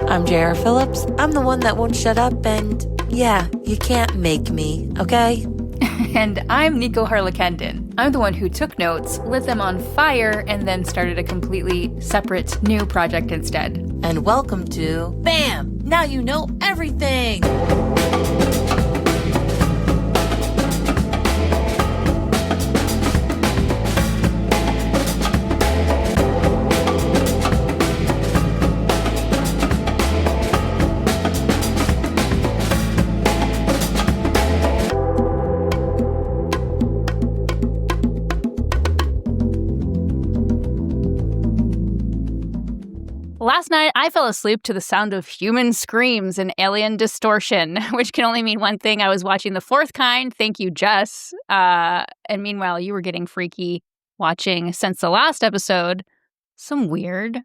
I'm J.R. Phillips. I'm the one that won't shut up, and yeah, you can't make me, okay? And I'm Nico Harlekenden. I'm the one who took notes, lit them on fire, and then started a completely separate new project instead. And welcome to BAM! Now you know everything! Last night, I fell asleep to the sound of human screams and alien distortion, which can only mean one thing. I was watching The Fourth Kind. Thank you, Jess. And meanwhile, you were getting freaky watching, since the last episode, some weird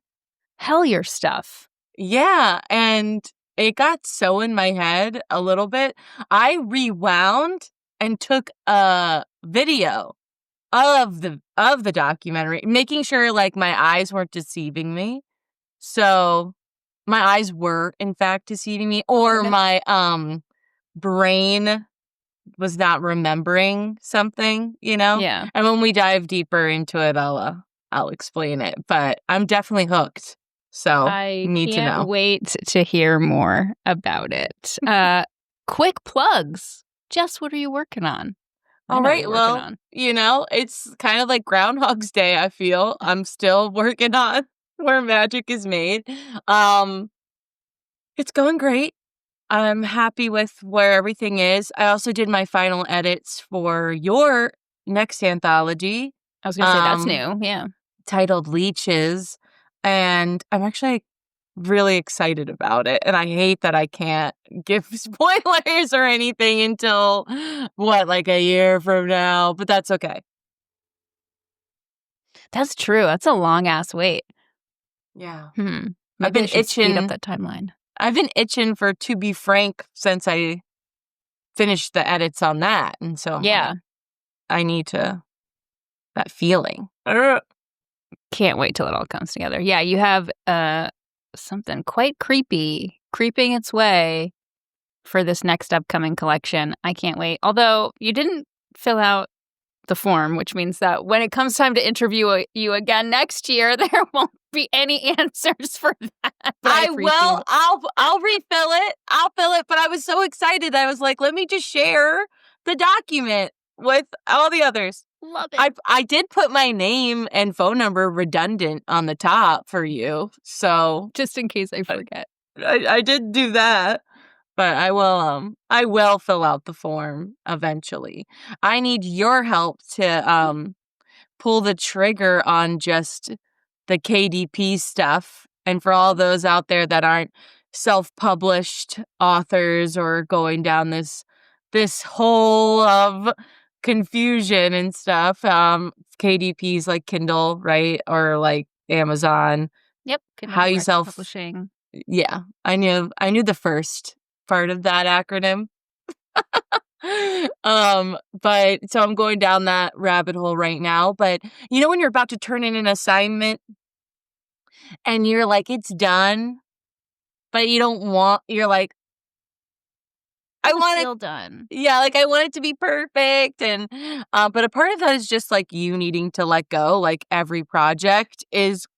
Hellier stuff. Yeah, and it got so in my head a little bit. I rewound and took a video of the documentary, making sure like my eyes weren't deceiving me. So my eyes were, in fact, deceiving me, or my brain was not remembering something, you know? Yeah. And when we dive deeper into it, I'll explain it. But I'm definitely hooked. So I need to know. can't wait to hear more about it. Quick plugs. Jess, what are you working on? All right, well, you know, it's kind of like Groundhog's Day, I feel. I'm still working on where magic is made. It's going great. I'm happy with where everything is. I also did my final edits for your next anthology. I was going to say that's new, yeah. Titled Leeches. And I'm actually really excited about it. And I hate that I can't give spoilers or anything until, like a year from now. But that's okay. That's true. That's a long-ass wait. Yeah. Maybe I've been itching. Speed up that timeline. I've been itching for To Be Frank since I finished the edits on that. And so yeah, I need that feeling. Can't wait till it all comes together. Yeah, you have something quite creepy creeping its way for this next upcoming collection. I can't wait. Although you didn't fill out the form, which means that when it comes time to interview you again next year, there won't be any answers for that. I will. I'll refill it. I'll fill it. But I was so excited. I was like, let me just share the document with all the others. Love it. I did put my name and phone number redundant on the top for you. So just in case I forget. I did do that. But I will fill out the form eventually. I need your help to pull the trigger on just the KDP stuff. And for all those out there that aren't self-published authors or going down this hole of confusion and stuff, KDP's like Kindle, right? Or like Amazon. Yep. Kindle How you self-publishing. Yeah, I knew the first part of that acronym. But so I'm going down that rabbit hole right now. But you know when you're about to turn in an assignment and you're like, it's done, but you're like, I want it done. Yeah, like I want it to be perfect. And but a part of that is just like you needing to let go. Like every project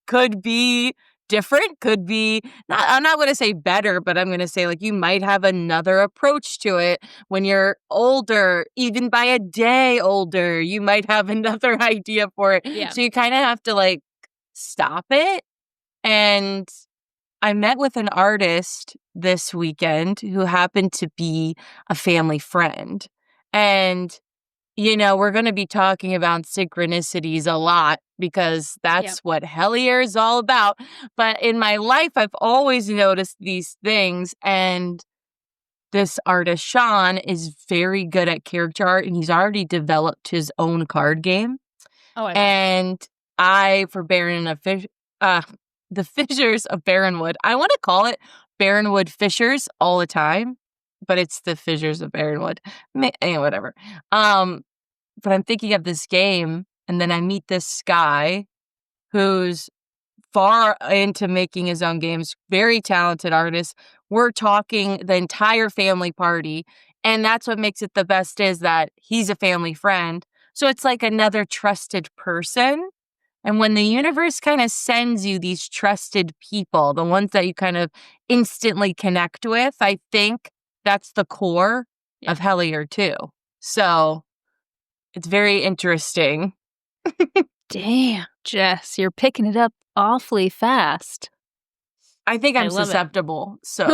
could be different, could be I'm not going to say better, but I'm going to say like you might have another approach to it when you're older, even by a day older, you might have another idea for it. Yeah. So you kind of have to like stop it. And I met with an artist this weekend who happened to be a family friend. And you know, we're going to be talking about synchronicities a lot because that's what Hellier is all about. But in my life, I've always noticed these things. And this artist, Sean, is very good at character art, and he's already developed his own card game. Oh, for the Fissures of Barrenwood. I want to call it Barrenwood Fissures all the time, but it's the Fissures of Barrenwood. Whatever. But I'm thinking of this game, and then I meet this guy who's far into making his own games, very talented artist. We're talking the entire family party. And that's what makes it the best, is that he's a family friend. So it's like another trusted person. And when the universe kind of sends you these trusted people, the ones that you kind of instantly connect with, I think that's the core of Hellier too. So it's very interesting. Damn, Jess, you're picking it up awfully fast. I think I'm susceptible. So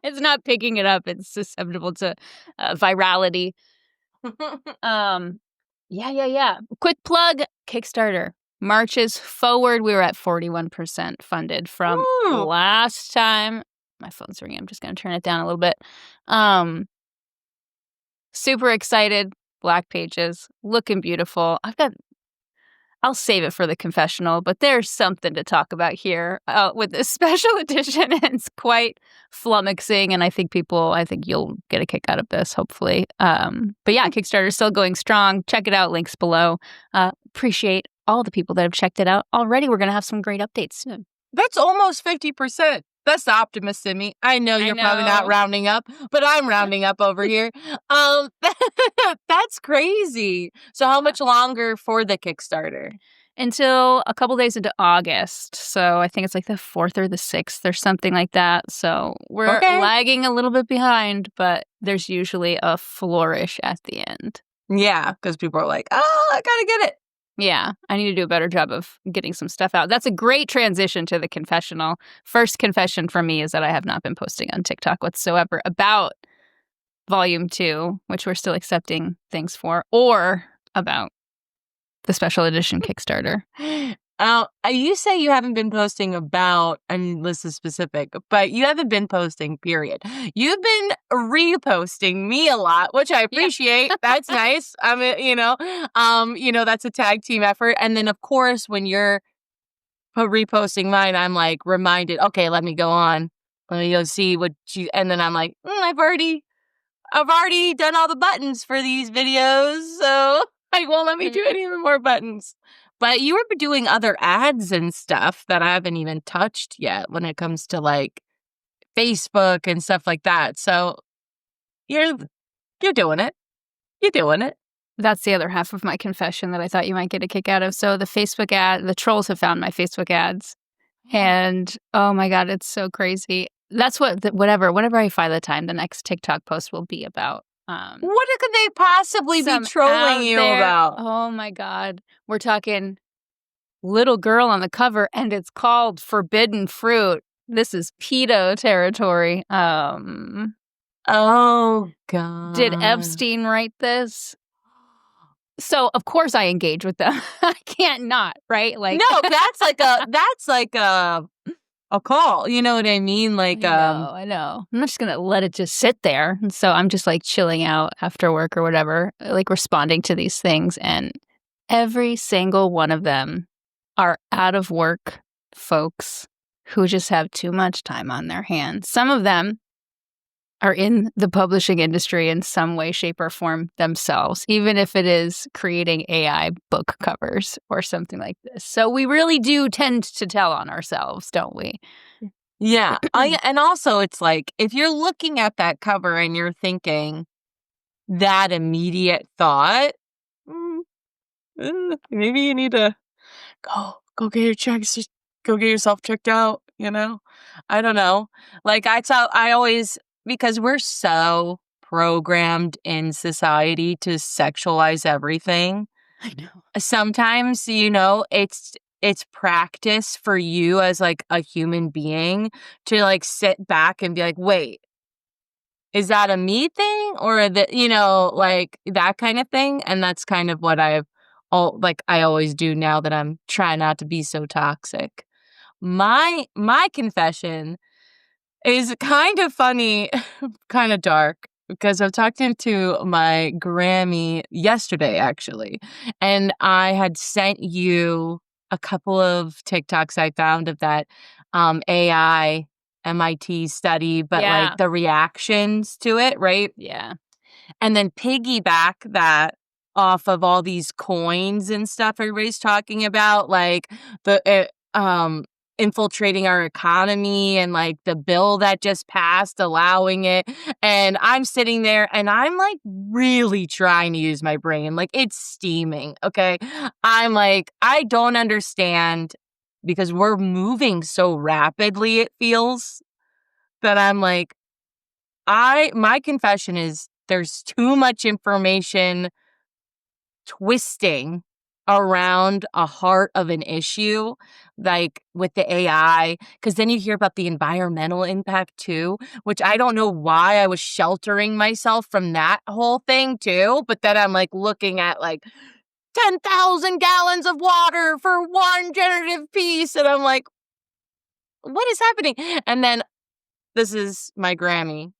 it's not picking it up. It's susceptible to virality. Yeah. Quick plug, Kickstarter. Marches forward. We were at 41% funded from last time. My phone's ringing. I'm just going to turn it down a little bit. Super excited. Black pages. Looking beautiful. I'll save it for the confessional, but there's something to talk about here with this special edition. And it's quite flummoxing, and I think you'll get a kick out of this, hopefully. But yeah, Kickstarter is still going strong. Check it out. Links below. Appreciate all the people that have checked it out already. We're going to have some great updates soon. That's almost 50%. That's the optimist in me. I know you're probably not rounding up, but I'm rounding up over here. That's crazy. So how much longer for the Kickstarter? Until a couple days into August. So I think it's like the 4th or the 6th or something like that. So we're lagging a little bit behind, but there's usually a flourish at the end. Yeah, because people are like, oh, I gotta get it. Yeah, I need to do a better job of getting some stuff out. That's a great transition to the confessional. First confession for me is that I have not been posting on TikTok whatsoever about Volume 2, which we're still accepting things for, or about the special edition Kickstarter. You say you haven't been posting about, and this is specific, but you haven't been posting, period. You've been reposting me a lot, which I appreciate. Yeah. That's nice. I mean, that's a tag team effort. And then, of course, when you're reposting mine, I'm like reminded, okay, let me go on. Let me go see what you, and then I'm like, I've already done all the buttons for these videos, so I won't let me do any more buttons. But you were doing other ads and stuff that I haven't even touched yet when it comes to like Facebook and stuff like that. So you're doing it. You're doing it. That's the other half of my confession that I thought you might get a kick out of. So the Facebook ad, the trolls have found my Facebook ads. And oh my God, it's so crazy. That's whenever I find the time, the next TikTok post will be about. What could they possibly be trolling you about? Oh my God. We're talking little girl on the cover, and it's called Forbidden Fruit. This is pedo territory. Oh God. Did Epstein write this? So of course I engage with them. I can't not, right? Like no, that's like a call. You know what I mean? Like I know. I'm not just gonna let it just sit there. And so I'm just like chilling out after work or whatever, like responding to these things, and every single one of them are out of work folks who just have too much time on their hands. Some of them are in the publishing industry in some way, shape, or form themselves, even if it is creating AI book covers or something like this. So we really do tend to tell on ourselves, don't we? Yeah. And also it's like, if you're looking at that cover and you're thinking that immediate thought, maybe you need to go get your checks, just go get yourself checked out, I don't know. Like I always, because we're so programmed in society to sexualize everything. I know. Sometimes, it's practice for you as like a human being to like sit back and be like, wait, is that a me thing or like that kind of thing? And that's kind of what I always do now that I'm trying not to be so toxic. My confession is kind of funny, kind of dark, because I was talking to my Grammy yesterday, actually, and I had sent you a couple of TikToks I found of that AI MIT study, but like the reactions to it, right? Yeah. And then piggyback that off of all these coins and stuff everybody's talking about, like the infiltrating our economy and like the bill that just passed allowing it. And I'm sitting there and I'm like really trying to use my brain. Like it's steaming. Okay. I'm like, I don't understand because we're moving so rapidly, it feels that I'm like, my confession is there's too much information twisting around a heart of an issue, like with the AI, because then you hear about the environmental impact too, which I don't know why I was sheltering myself from that whole thing too. But then I'm like looking at like 10,000 gallons of water for one generative piece. And I'm like, what is happening? And then this is my Grammy.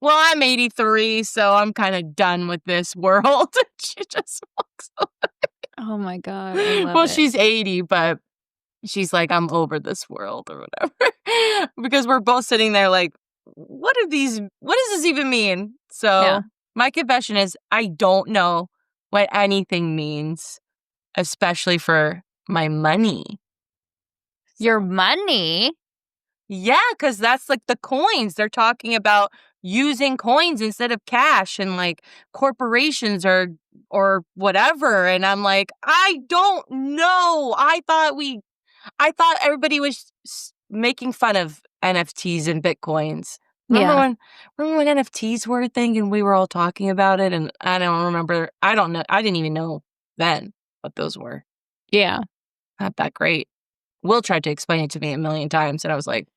Well, I'm 83, so I'm kind of done with this world. She just walks away. Oh my God. I love Well, it. she's 80, but she's like, I'm over this world or whatever. Because we're both sitting there like, what does this even mean? So Yeah. my confession is I don't know what anything means, especially for my money. Your money? Yeah, because that's like the coins. They're talking about using coins instead of cash and like corporations or whatever. And I'm like, I don't know. I thought everybody was making fun of NFTs and Bitcoins. Remember when NFTs were a thing and we were all talking about it? And I don't remember. I don't know. I didn't even know then what those were. Yeah. Not that great. Will tried to explain it to me a million times, and I was like,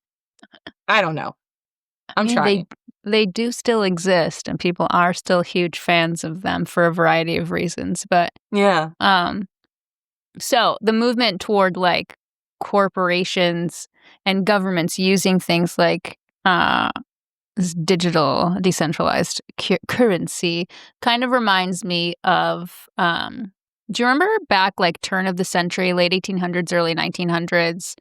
I don't know. I'm trying. They do still exist, and people are still huge fans of them for a variety of reasons. But Yeah. so the movement toward like corporations and governments using things like this digital decentralized currency kind of reminds me of do you remember back like turn of the century, late 1800s, early 1900s,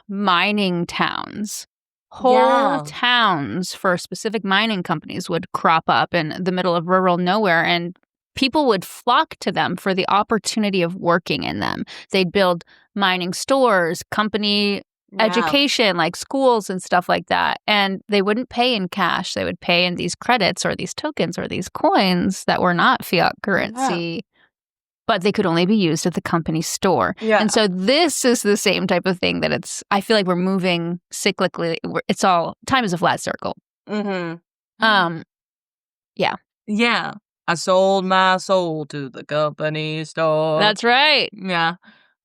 mining towns? Whole towns for specific mining companies would crop up in the middle of rural nowhere, and people would flock to them for the opportunity of working in them. They'd build mining stores, company education, like schools and stuff like that. And they wouldn't pay in cash. They would pay in these credits or these tokens or these coins that were not fiat currency. But they could only be used at the company store. Yeah. And so this is the same type of thing that I feel like we're moving cyclically. It's all, time is a flat circle. Mm-hmm. Yeah. Yeah. I sold my soul to the company store. That's right. Yeah.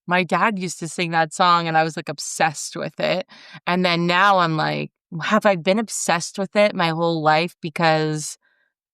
My dad used to sing that song and I was like obsessed with it. And then now I'm like, have I been obsessed with it my whole life because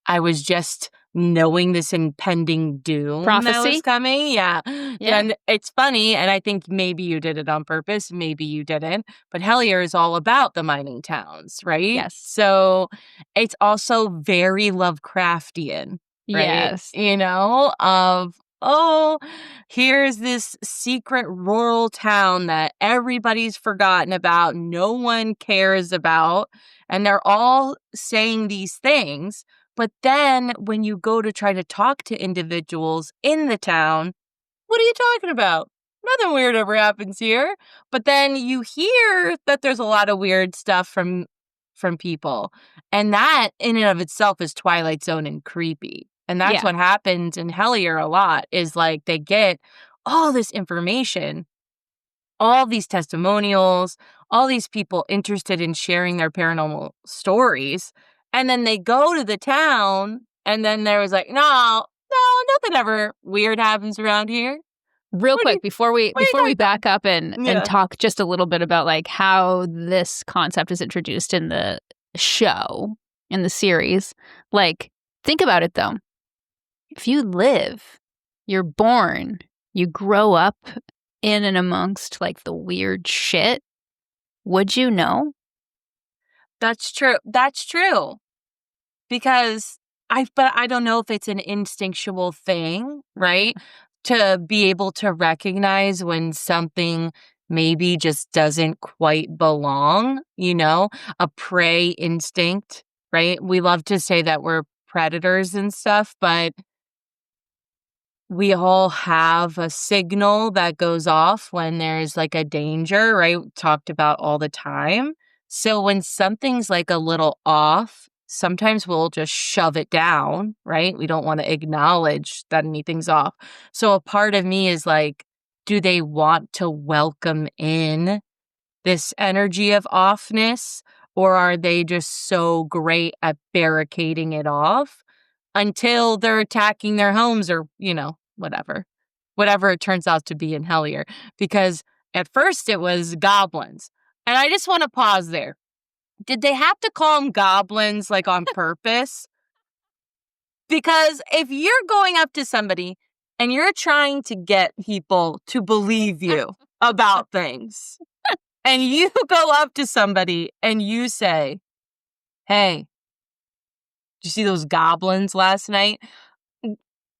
I was just knowing this impending doom prophecy that was coming? Yeah. And it's funny, and I think maybe you did it on purpose, maybe you didn't, but Hellier is all about the mining towns, right? Yes. So it's also very Lovecraftian, right? Yes. You know, of, oh, here's this secret rural town that everybody's forgotten about, no one cares about, and they're all saying these things. But then when you go to try to talk to individuals in the town, what are you talking about? Nothing weird ever happens here. But then you hear that there's a lot of weird stuff from people. And that in and of itself is Twilight Zone and creepy. And that's what happens in Hellier a lot, is like they get all this information, all these testimonials, all these people interested in sharing their paranormal stories. And then they go to the town, and then there was like, no, nothing ever weird happens around here. Real quick, before we back up and talk just a little bit about like how this concept is introduced in the show, in the series, like think about it though. If you live, you're born, you grow up in and amongst like the weird shit, would you know? That's true. That's true. Because I don't know if it's an instinctual thing, right? To be able to recognize when something maybe just doesn't quite belong, you know, a prey instinct, right? We love to say that we're predators and stuff, but we all have a signal that goes off when there's like a danger, right? Talked about all the time. So when something's like a little off, sometimes we'll just shove it down, right? We don't want to acknowledge that anything's off. So a part of me is like, do they want to welcome in this energy of offness? Or are they just so great at barricading it off until they're attacking their homes or, whatever it turns out to be in Hellier? Because at first it was goblins. And I just want to pause there. Did they have to call them goblins like on purpose? Because if you're going up to somebody and you're trying to get people to believe you about things, and you go up to somebody and you say, hey, did you see those goblins last night?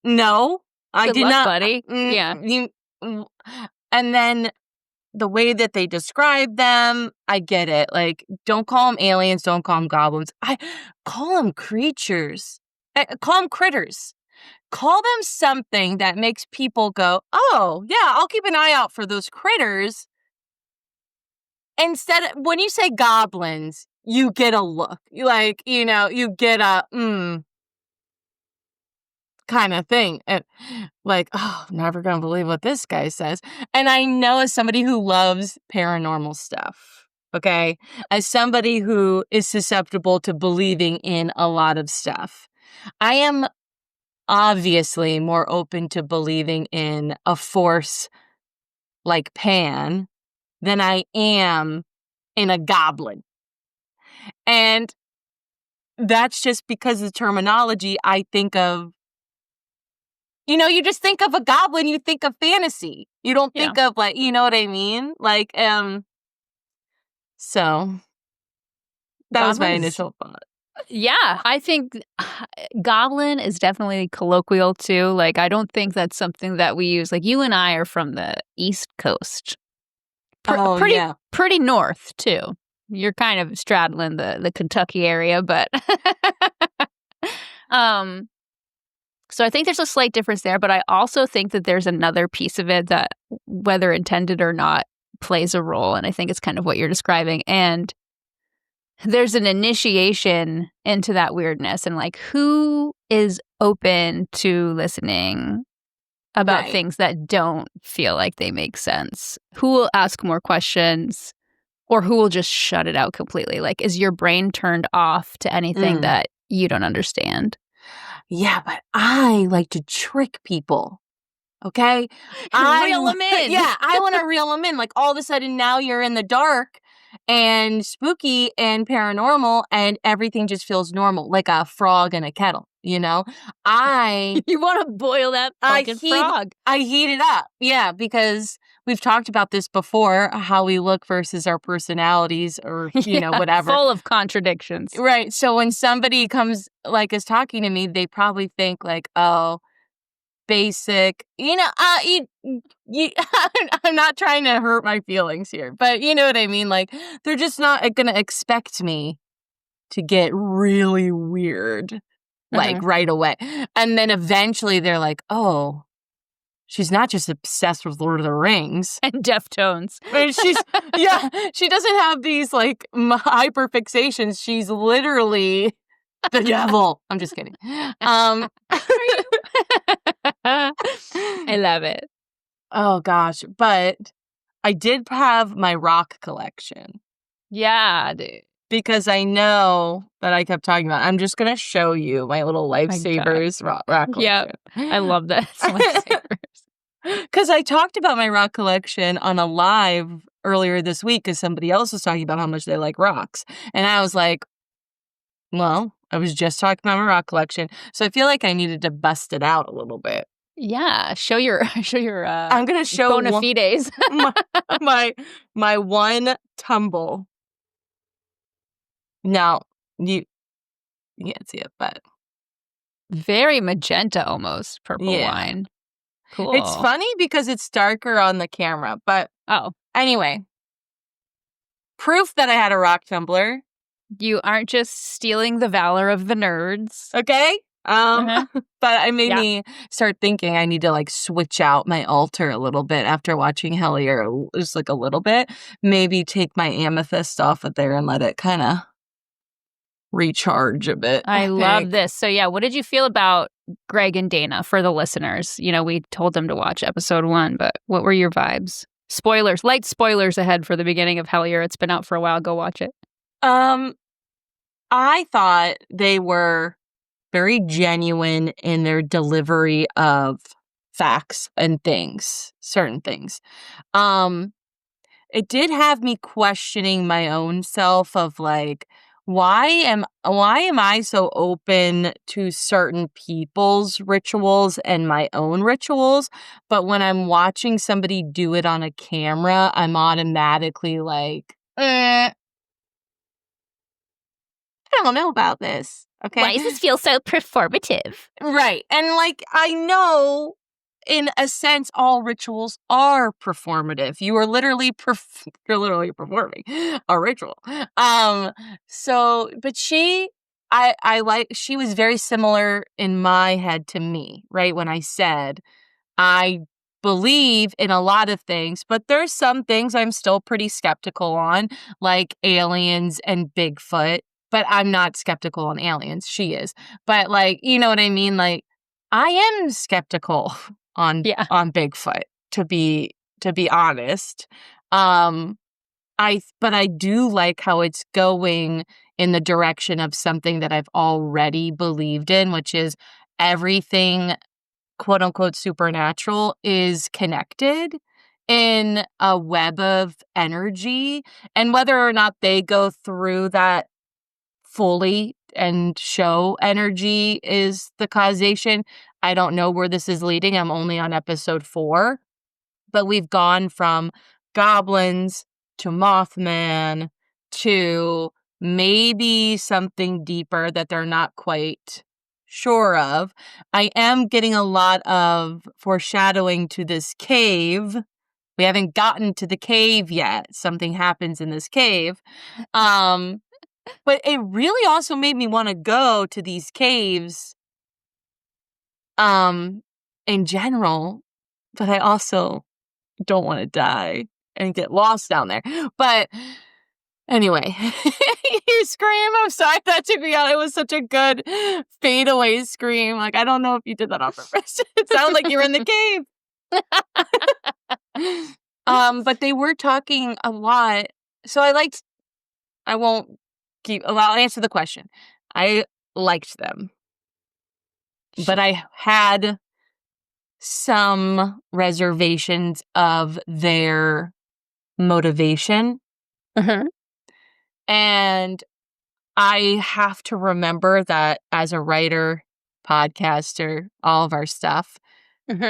No, I Good did luck, not. buddy. Yeah. And then the way that they describe them, I get it. Like, don't call them aliens, don't call them goblins. I call them creatures. Call them critters. Call them something that makes people go, oh, yeah, I'll keep an eye out for those critters. Instead, when you say goblins, you get a look. Like, you get a, kind of thing. And like, oh, never gonna believe what this guy says. And I know as somebody who loves paranormal stuff, okay? As somebody who is susceptible to believing in a lot of stuff, I am obviously more open to believing in a force like Pan than I am in a goblin. And that's just because of the terminology I think of. You just think of a goblin, you think of fantasy. You don't think of like, you know what I mean? Like, so that was my initial thought. Yeah, I think goblin is definitely colloquial too. Like, I don't think that's something that we use. Like, you and I are from the East Coast. Pretty north too. You're kind of straddling the Kentucky area, but so I think there's a slight difference there, but I also think that there's another piece of it that, whether intended or not, plays a role, and I think it's kind of what you're describing. And there's an initiation into that weirdness, and like, who is open to listening about things that don't feel like they make sense? Who will ask more questions, or who will just shut it out completely? Like, is your brain turned off to anything that you don't understand? Yeah, but I like to trick people. Okay? Reel them in. Yeah, I want to reel them in. Like, all of a sudden now you're in the dark and spooky and paranormal and everything just feels normal, like a frog in a kettle, You want to boil that fucking frog. I heat it up. Yeah, because we've talked about this before, how we look versus our personalities or, whatever. Full of contradictions. Right. So when somebody comes, is talking to me, they probably think like, oh, basic, I'm not trying to hurt my feelings here, but you know what I mean? Like, they're just not going to expect me to get really weird, right away. And then eventually they're like, oh, she's not just obsessed with Lord of the Rings. And Deftones. She doesn't have these, hyperfixations. She's literally the devil. I'm just kidding. I love it. Oh, gosh. But I did have my rock collection. Yeah, dude. Because I know that I kept talking about, I'm just going to show you my little lifesavers rock collection. Yeah, I love that. Lifesavers. Because I talked about my rock collection on a live earlier this week because somebody else was talking about how much they like rocks. And I was like, well, I was just talking about my rock collection. So I feel like I needed to bust it out a little bit. Yeah, show your I'm going to show bona fides. my one tumble. Now, you can't see it, but very magenta, almost purple wine. Cool. It's funny because it's darker on the camera, but anyway, proof that I had a rock tumbler. You aren't just stealing the valor of the nerds. Okay, Uh-huh. But it made Yeah. me start thinking I need to like switch out my altar a little bit after watching Hellier, just like a little bit. Maybe take my amethyst off of there and let it kind of recharge a bit. I love think. this. So yeah, what did you feel about Greg and Dana for the listeners? You know, we told them to watch episode 1, but what were your vibes? Spoilers, light spoilers ahead for the beginning of Hellier. It's been out for a while. Go watch it. I thought they were very genuine in their delivery of facts and things, certain things. It did have me questioning my own self of like, why am I so open to certain people's rituals and my own rituals, but when I'm watching somebody do it on a camera, I'm automatically like, I don't know about this. Okay. Why does this feel so performative? Right. And like, I know in a sense, all rituals are performative. You are literally, you're literally performing a ritual. So, but I like, she was very similar in my head to me, right? When I said, I believe in a lot of things, but there's some things I'm still pretty skeptical on, like aliens and Bigfoot. But I'm not skeptical on aliens. She is. But like, you know what I mean? Like, I am skeptical on Bigfoot, to be honest. But I do like how it's going in the direction of something that I've already believed in, which is everything quote unquote supernatural is connected in a web of energy. And whether or not they go through that fully and show energy is the causation, I don't know where this is leading. I'm only on episode 4, but we've gone from goblins to Mothman to maybe something deeper that they're not quite sure of. I am getting a lot of foreshadowing to this cave. We haven't gotten to the cave yet. Something happens in this cave. But it really also made me want to go to these caves in general, but I also don't want to die and get lost down there. But anyway, you scream. I'm sorry, that took me out. It was such a good fadeaway scream. Like, I don't know if you did that on purpose. It sounded like you were in the cave. But they were talking a lot. So I won't I'll answer the question. I liked them. But I had some reservations of their motivation. Uh-huh. And I have to remember that as a writer, podcaster, all of our stuff,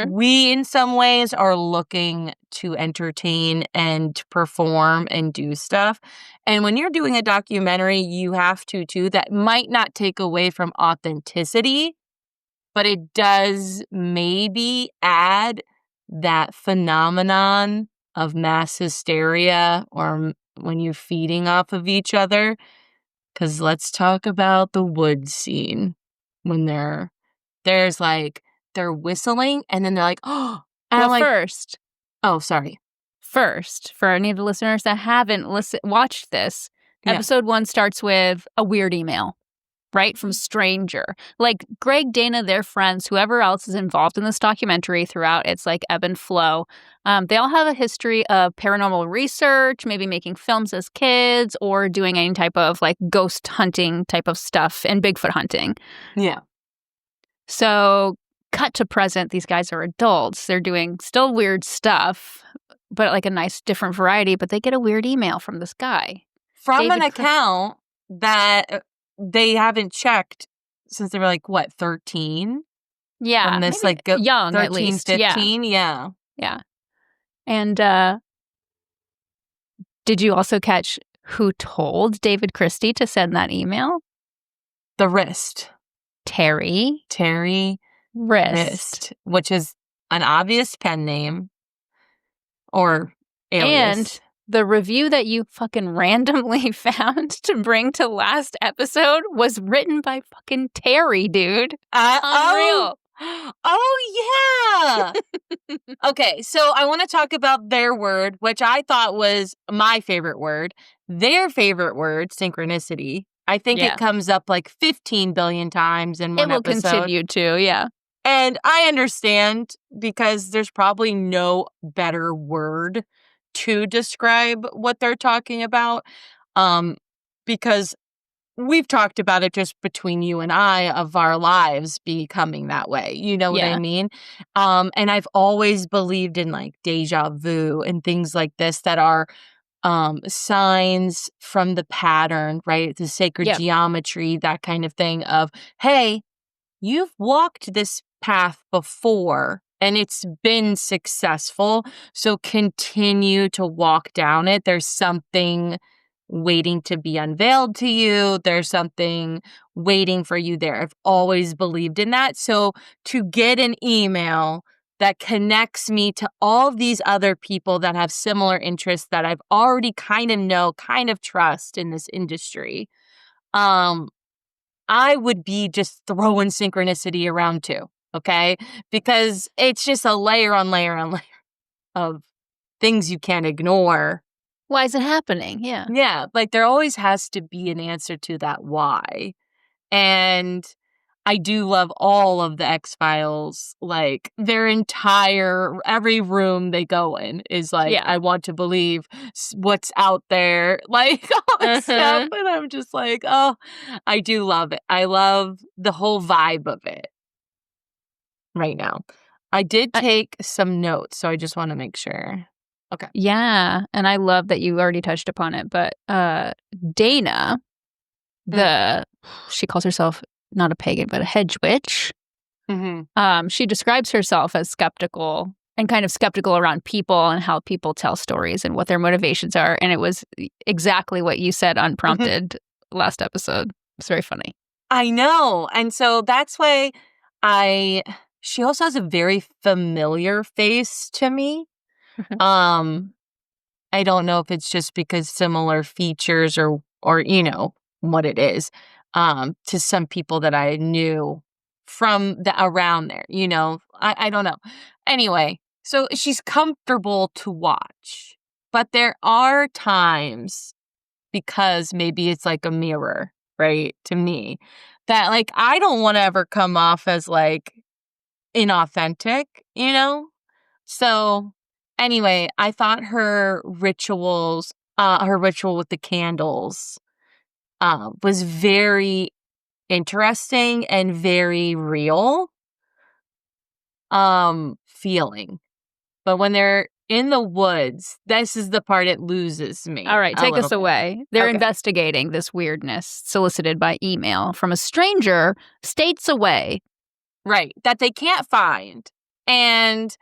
we in some ways are looking to entertain and perform and do stuff. And when you're doing a documentary, you have to too. That might not take away from authenticity, but it does maybe add that phenomenon of mass hysteria or when you're feeding off of each other. Because let's talk about the wood scene when there's like, they're whistling and then they're like, oh, and well, I'm like, first, for any of the listeners that haven't watched this, episode 1 starts with a weird email, right? From stranger. Like Greg, Dana, their friends, whoever else is involved in this documentary throughout its like ebb and flow. They all have a history of paranormal research, maybe making films as kids or doing any type of like ghost hunting type of stuff and Bigfoot hunting. Yeah. So cut to present, these guys are adults. They're doing still weird stuff, but like a nice different variety. But they get a weird email from this guy. From an account that they haven't checked since they were like, what, 13? Yeah. From this like young 13, at least. 15? Yeah. Yeah. And did you also catch who told David Christie to send that email? The Wrist. Terry Wrist, which is an obvious pen name or alias. And the review that you fucking randomly found to bring to last episode was written by fucking Terry, dude. Unreal. Oh, yeah. Okay, so I want to talk about their word, which I thought was my favorite word. Their favorite word, synchronicity. I think Yeah. it comes up like 15 billion times in one It will episode. continue to, yeah. And I understand because there's probably no better word to describe what they're talking about. Because we've talked about it just between you and I of our lives becoming that way. You know what I Yeah. mean? And I've always believed in like deja vu and things like this that are signs from the pattern, right? The sacred Yep. geometry, that kind of thing of, hey, you've walked this path before and it's been successful. So continue to walk down it. There's something waiting to be unveiled to you. There's something waiting for you there. I've always believed in that. So to get an email that connects me to all of these other people that have similar interests that I've already kind of trust in this industry, I would be just throwing synchronicity around too, okay? Because it's just a layer on layer on layer of things you can't ignore. Why is it happening? Yeah. Yeah, like there always has to be an answer to that why. And I do love all of the X-Files. Like every room they go in is like, Yeah. I want to believe what's out there. Like all this stuff. And I'm just like, oh, I do love it. I love the whole vibe of it right now. I did take some notes, so I just want to make sure. Okay. Yeah. And I love that you already touched upon it. But Dana, she calls herself not a pagan, but a hedge witch. Mm-hmm. She describes herself as skeptical and kind of skeptical around people and how people tell stories and what their motivations are. And it was exactly what you said unprompted last episode. It's very funny. I know. And so that's why she also has a very familiar face to me. I don't know if it's just because similar features or you know what it is to some people that I knew from around there, you know. I don't know. Anyway, so she's comfortable to watch, but there are times, because maybe it's like a mirror, right, to me, that like I don't want to ever come off as like inauthentic, you know? So anyway, I thought her ritual with the candles was very interesting and very real feeling. But when they're in the woods, this is the part it loses me. All right, take us bit. away. They're Okay. investigating this weirdness solicited by email from a stranger states away. Right, that they can't find. And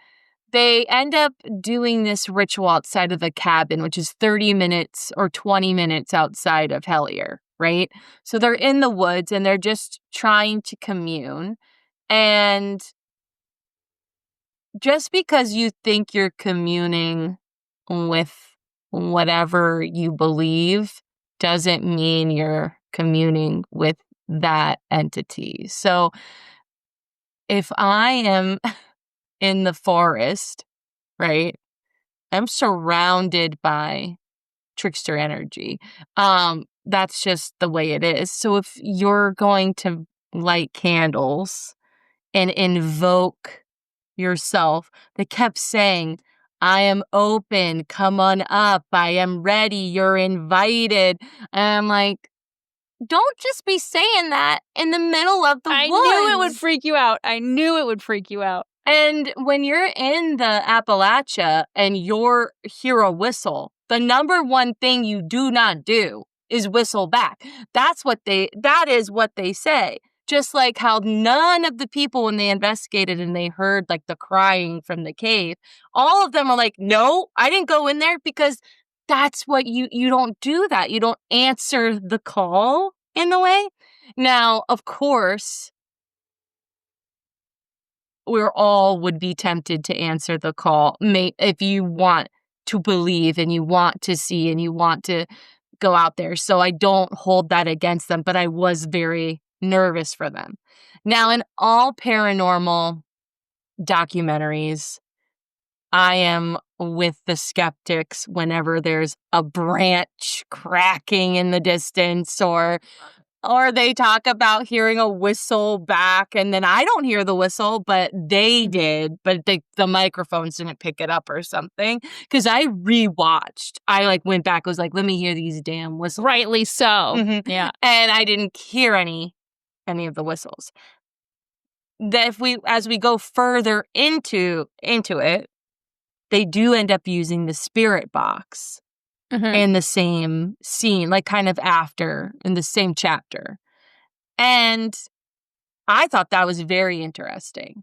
they end up doing this ritual outside of the cabin, which is 30 minutes or 20 minutes outside of Hellier, right? So they're in the woods and they're just trying to commune. And just because you think you're communing with whatever you believe doesn't mean you're communing with that entity. So if I am in the forest, right, I'm surrounded by trickster energy. That's just the way it is. So if you're going to light candles and invoke yourself, they kept saying, I am open, come on up, I am ready, you're invited. And I'm like, don't just be saying that in the middle of the woods. I knew it would freak you out. I knew it would freak you out. And when you're in the Appalachia and you're hear a whistle, the number one thing you do not do is whistle back. That is what they say. Just like how none of the people, when they investigated and they heard like the crying from the cave, all of them are like, no, I didn't go in there, because that's what you don't do that. You don't answer the call in the way. Now, of course, we all would be tempted to answer the call if you want to believe and you want to see and you want to go out there. So I don't hold that against them, but I was very nervous for them. Now, in all paranormal documentaries, I am with the skeptics whenever there's a branch cracking in the distance or they talk about hearing a whistle back and then I don't hear the whistle, but they did, but the microphones didn't pick it up or something. Because I rewatched. I went back, was like, let me hear these damn whistles. Rightly so. Mhm. Yeah. And I didn't hear any of the whistles. That as we go further into it, they do end up using the spirit box in the same scene, kind of after, in the same chapter. And I thought that was very interesting.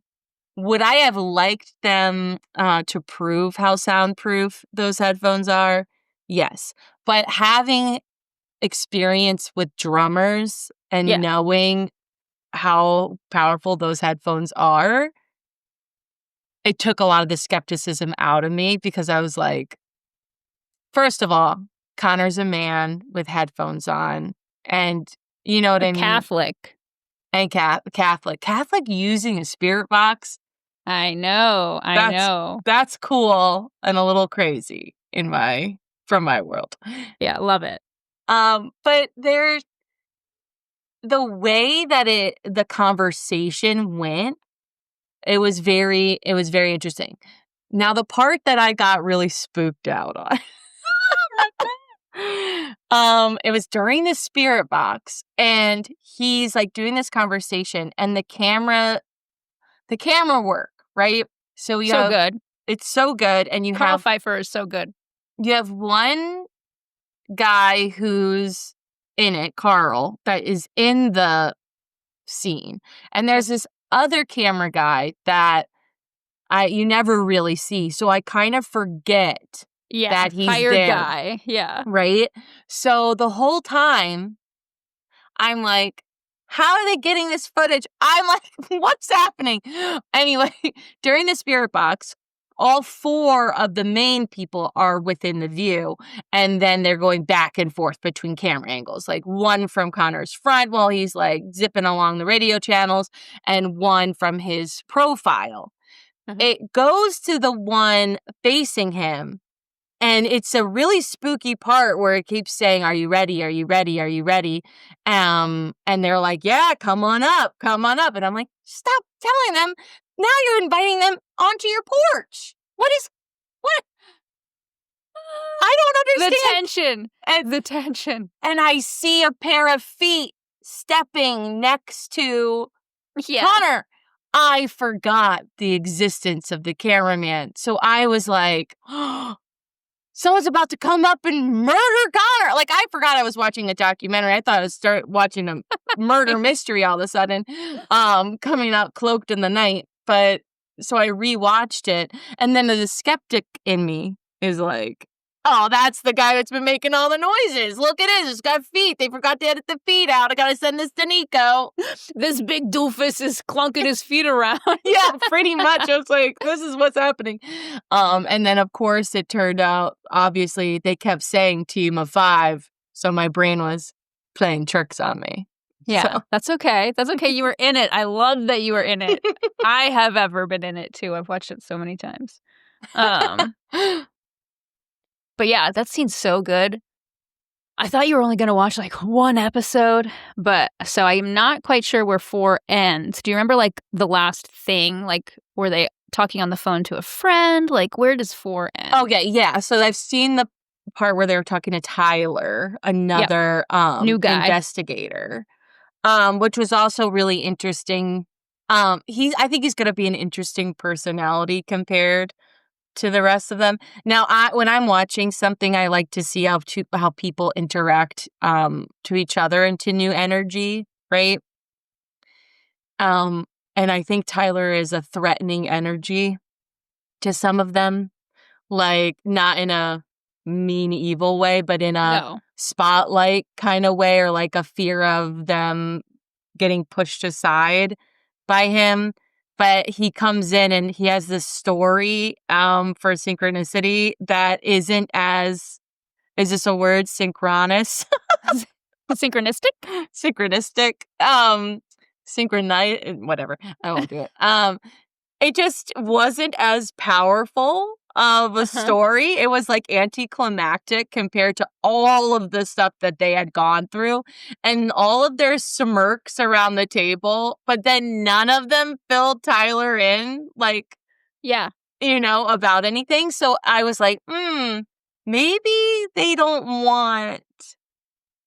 Would I have liked them to prove how soundproof those headphones are? Yes. But having experience with drummers and knowing how powerful those headphones are, it took a lot of the skepticism out of me because I was like, first of all, Connor's a man with headphones on, and you know what I mean? Catholic. And Catholic. Catholic using a spirit box? I know. That's cool and a little crazy from my world. Yeah, love it. But there's the way that the conversation went, it was very interesting. Now, the part that I got really spooked out on, it was during the spirit box, and he's doing this conversation, and the camera work, right? So good. It's so good, and Carl Pfeiffer is so good. You have one guy who's in it, Carl, that is in the scene, and there's this other camera guy that you never really see, so I kind of forget that he's hired there, guy. Yeah. right? So the whole time, I'm like, how are they getting this footage? I'm like, what's happening? Anyway, during the spirit box, all 4 of the main people are within the view, and then they're going back and forth between camera angles, one from Connor's front while he's zipping along the radio channels, and one from his profile. It goes to the one facing him, and it's a really spooky part where it keeps saying, "Are you ready? Are you ready? Are you ready?" And they're like, "Yeah, come on up, come on up." And I'm like, stop telling them. Now you're inviting them onto your porch. What? I don't understand. The tension. And I see a pair of feet stepping next to Connor. I forgot the existence of the cameraman. So I was like, oh, someone's about to come up and murder Connor. I forgot I was watching a documentary. I thought I was watching a murder mystery all of a sudden, coming out cloaked in the night. But so I rewatched it. And then the skeptic in me is like, oh, that's the guy that's been making all the noises. Look at it. It's got feet. They forgot to edit the feet out. I got to send this to Nico. This big doofus is clunking his feet around. Yeah, pretty much. I was like, this is what's happening. And then, of course, it turned out, obviously, they kept saying team of 5. So my brain was playing tricks on me. Yeah, so. That's okay. That's okay. You were in it. I love that you were in it. I have ever been in it, too. I've watched it so many times. But yeah, that scene's so good. I thought you were only going to watch one episode, but so I'm not quite sure where 4 ends. Do you remember the last thing? Were they talking on the phone to a friend? Where does 4 end? Okay, yeah. So I've seen the part where they were talking to Tyler, another new guy investigator, which was also really interesting. I think he's going to be an interesting personality compared to the rest of them. Now, when I'm watching something, I like to see how people interact to each other and to new energy, right? And I think Tyler is a threatening energy to some of them, not in a mean, evil way, but in a spotlight kind of way, or a fear of them getting pushed aside by him. but he comes in and he has this story for Synchronicity that isn't as, is this a word? Synchronous? Synchronistic? Synchronistic. Whatever. I won't do it. It just wasn't as powerful of a story. It was like anticlimactic compared to all of the stuff that they had gone through and all of their smirks around the table, but then none of them filled Tyler in, like, Yeah. About anything. So I was like, maybe they don't want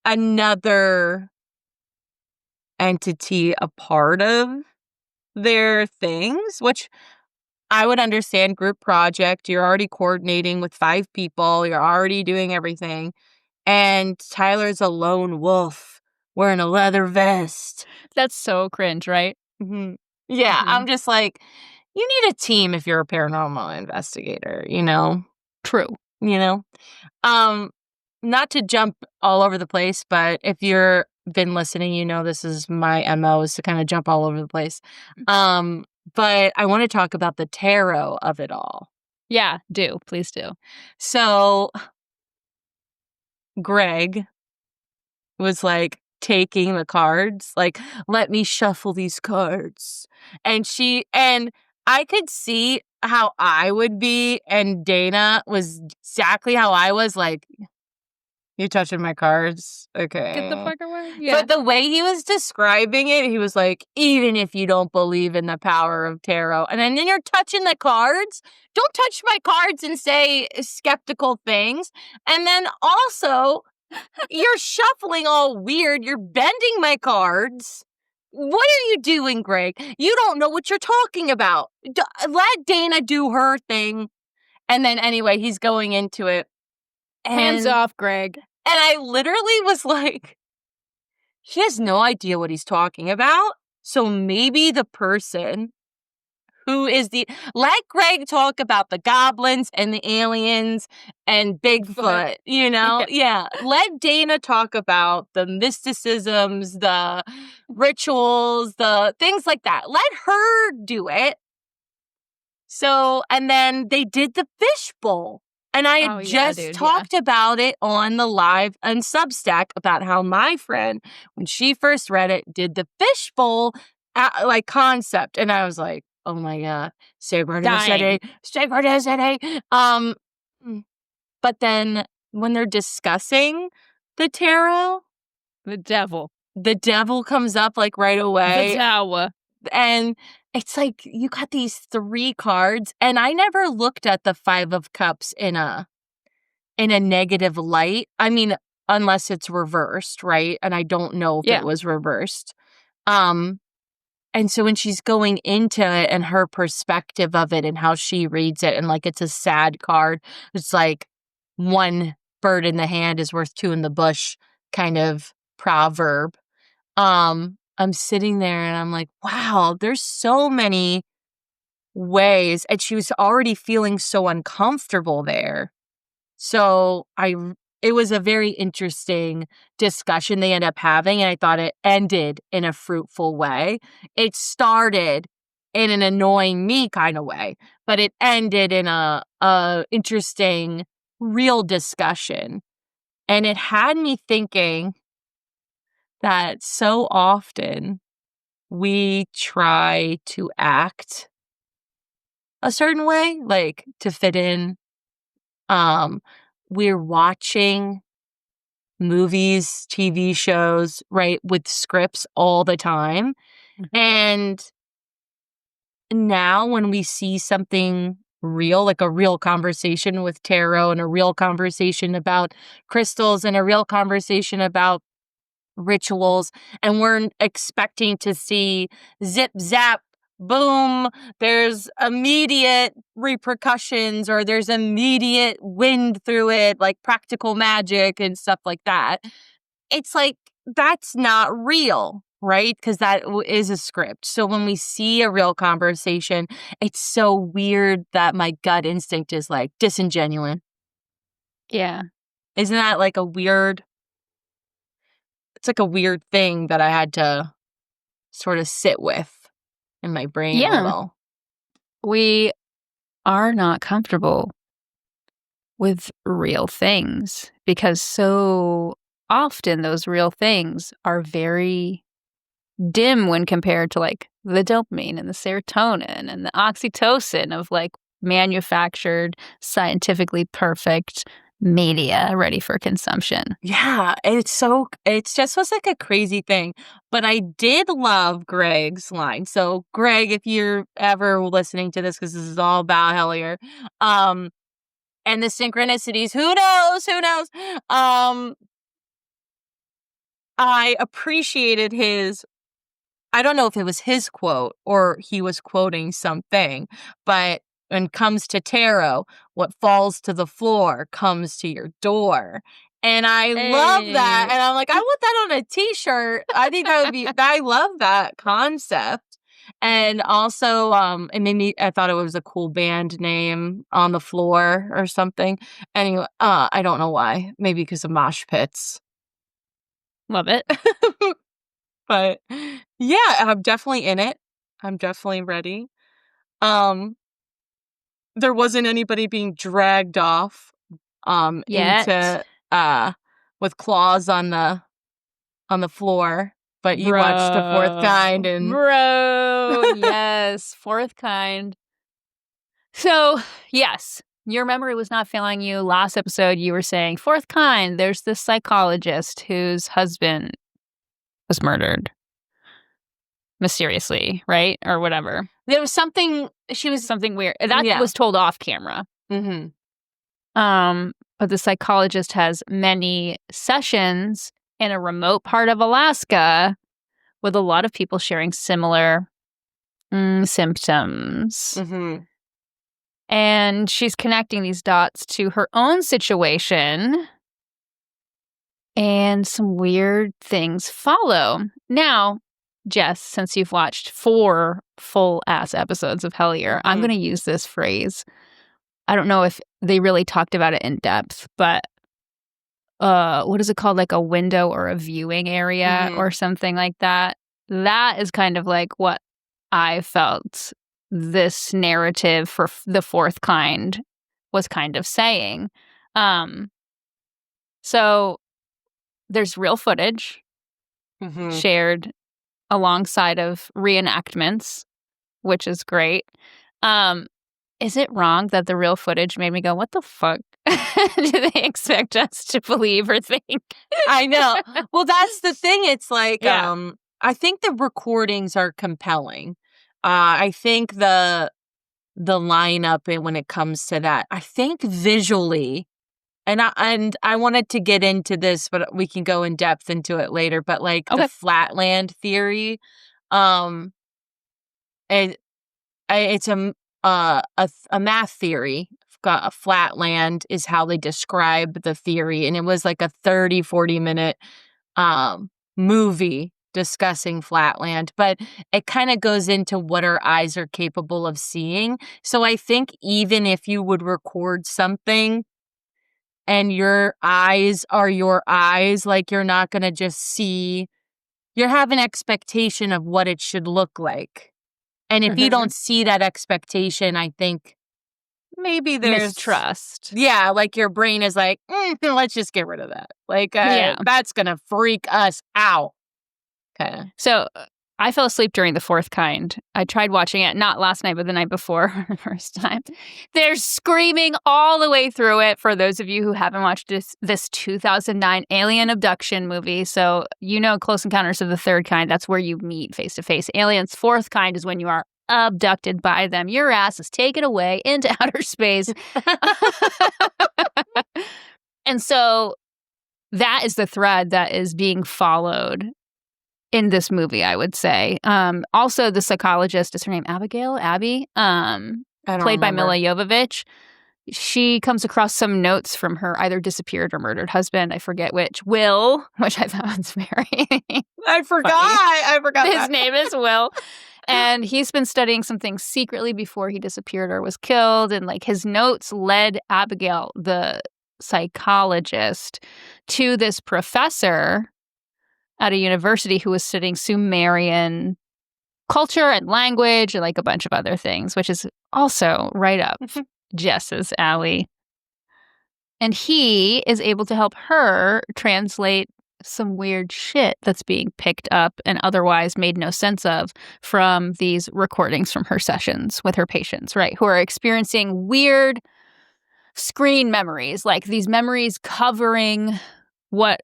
another entity a part of their things, which I would understand. Group project, you're already coordinating with 5 people, you're already doing everything, and Tyler's a lone wolf wearing a leather vest. That's so cringe, right? Mm-hmm. Yeah, I'm just like, you need a team if you're a paranormal investigator, True. Not to jump all over the place, but if you're been listening, this is my MO, is to kind of jump all over the place. But I want to talk about the tarot of it all. Yeah, please do. So Greg was like taking the cards, like, let me shuffle these cards. And I could see how I would be, and Dana was exactly how I was, like, you touching my cards? Okay. Get the fuck away. Yeah. But the way he was describing it, he was like, even if you don't believe in the power of tarot, and then you're touching the cards, don't touch my cards and say skeptical things. And then also, you're shuffling all weird. You're bending my cards. What are you doing, Greg? You don't know what you're talking about. Let Dana do her thing. And then anyway, he's going into it. Hands off, Greg. And I literally was like, he has no idea what he's talking about. So maybe the person who is let Greg talk about the goblins and the aliens and Bigfoot, Yeah. Let Dana talk about the mysticisms, the rituals, the things like that. Let her do it. So, and then they did the fishbowl. And I had just talked about it on the live on Substack about how my friend, when she first read it, did the fishbowl concept. And I was like, oh my God, Synchronicity. But then when they're discussing the tarot, the devil comes up like right away. The tower. And it's like, you got these 3 cards, and I never looked at the 5 of Cups in a negative light. I mean, unless it's reversed, right? And I don't know if it was reversed. And so when she's going into it and her perspective of it and how she reads it, and like it's a sad card, it's like 1 bird in the hand is worth 2 in the bush kind of proverb. I'm sitting there and I'm like, wow, there's so many ways. And she was already feeling so uncomfortable there. So it was a very interesting discussion they ended up having, and I thought it ended in a fruitful way. It started in an annoying me kind of way, but it ended in a interesting, real discussion. And it had me thinking that so often we try to act a certain way, like to fit in. We're watching movies, TV shows, right, with scripts all the time. And now when we see something real, like a real conversation with tarot and a real conversation about crystals and a real conversation about rituals, and we're expecting to see zip zap boom, there's immediate repercussions, or there's immediate wind through it, like practical magic and stuff like that. It's like, that's not real, right? Because that is a script. So when we see a real conversation, it's so weird that my gut instinct is like disingenuine. Yeah. Isn't that like it's like a weird thing that I had to sort of sit with. in my brain a Yeah. little. We are not comfortable with real things because so often those real things are very dim when compared to like the dopamine and the serotonin and the oxytocin of like manufactured, scientifically perfect media ready for consumption. Yeah, it just was like a crazy thing. But I did love Greg's line. So Greg, if you're ever listening to this, because this is all about Hellier, and the synchronicities, who knows? I appreciated I don't know if it was his quote or he was quoting something, but when it comes to tarot, what falls to the floor comes to your door. And I love that. And I'm like, I want that on a t-shirt. I think that would be, I love that concept. And also, it made me, I thought it was a cool band name, On the Floor or something. Anyway, I don't know why. Maybe because of mosh pits. Love it. But yeah, I'm definitely in it. I'm definitely ready. There wasn't anybody being dragged off Yet. into with claws on the floor. But you watched The Fourth Kind and Bro, yes, Fourth Kind. So, yes, your memory was not failing you. Last episode, you were saying, Fourth Kind, there's this psychologist whose husband was murdered. Mysteriously, right? Or whatever. there was something Something weird. That was told off camera. Mm-hmm. But the psychologist has many sessions in a remote part of Alaska with a lot of people sharing similar symptoms. Mm-hmm. And she's connecting these dots to her own situation. And some weird things follow. Now, Jess, since you've watched 4 full-ass episodes of Hellier, I'm going to use this phrase. I don't know if they really talked about it in depth, but what is it called? Like a window or a viewing area or something like that. That is kind of like what I felt this narrative for the Fourth Kind was kind of saying. So there's real footage shared alongside of reenactments, which is great. Is it wrong that the real footage made me go, what the fuck do they expect us to believe or think? I know. Well, that's the thing. It's like, I think the recordings are compelling. I think the lineup when it comes to that, I think visually, and I wanted to get into this, but we can go in depth into it later. But like the Flatland theory, it's a math theory. A Flatland is how they describe the theory, and it was like a 30-40 minute movie discussing Flatland, but it kind of goes into what our eyes are capable of seeing. So I think even if you would record something and your eyes are your eyes, like you're not going to just see, you have an expectation of what it should look like. And if you don't see that expectation, I think maybe there's mistrust. Yeah, like your brain is like, let's just get rid of that. Like, that's going to freak us out. Okay. So I fell asleep during the Fourth Kind. I tried watching it, not last night, but the night before, the first time. They're screaming all the way through it for those of you who haven't watched this 2009 alien abduction movie. So, Close Encounters of the Third Kind, that's where you meet face to face. Aliens, Fourth Kind is when you are abducted by them. Your ass is taken away into outer space. And so that is the thread that is being followed in this movie, I would say. Also, the psychologist, is her name Abigail? Abby? Played by Mila Jovovich. She comes across some notes from her either disappeared or murdered husband. I forget which. Will, which I thought was very I forgot his name is Will. And he's been studying some things secretly before he disappeared or was killed. And like his notes led Abigail, the psychologist, to this professor at a university who was studying Sumerian culture and language and like a bunch of other things, which is also right up Jess's alley. And he is able to help her translate some weird shit that's being picked up and otherwise made no sense of from these recordings from her sessions with her patients, right? Who are experiencing weird screen memories, like these memories covering what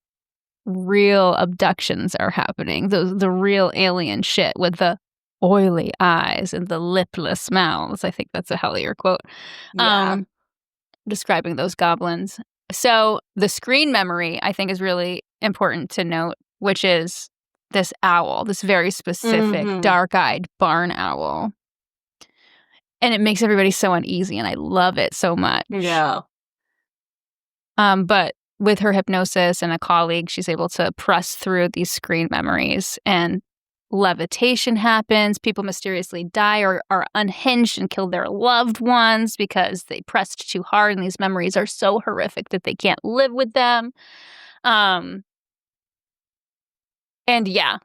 real abductions are happening, the real alien shit with the oily eyes and the lipless mouths. I think that's a Hellier quote. Yeah. Describing those goblins. So the screen memory, I think, is really important to note, which is this owl, this very specific dark-eyed barn owl. And it makes everybody so uneasy, and I love it so much. Yeah. But with her hypnosis and a colleague, she's able to press through these screen memories, and levitation happens. People mysteriously die or are unhinged and kill their loved ones because they pressed too hard, and these memories are so horrific that they can't live with them. And yeah,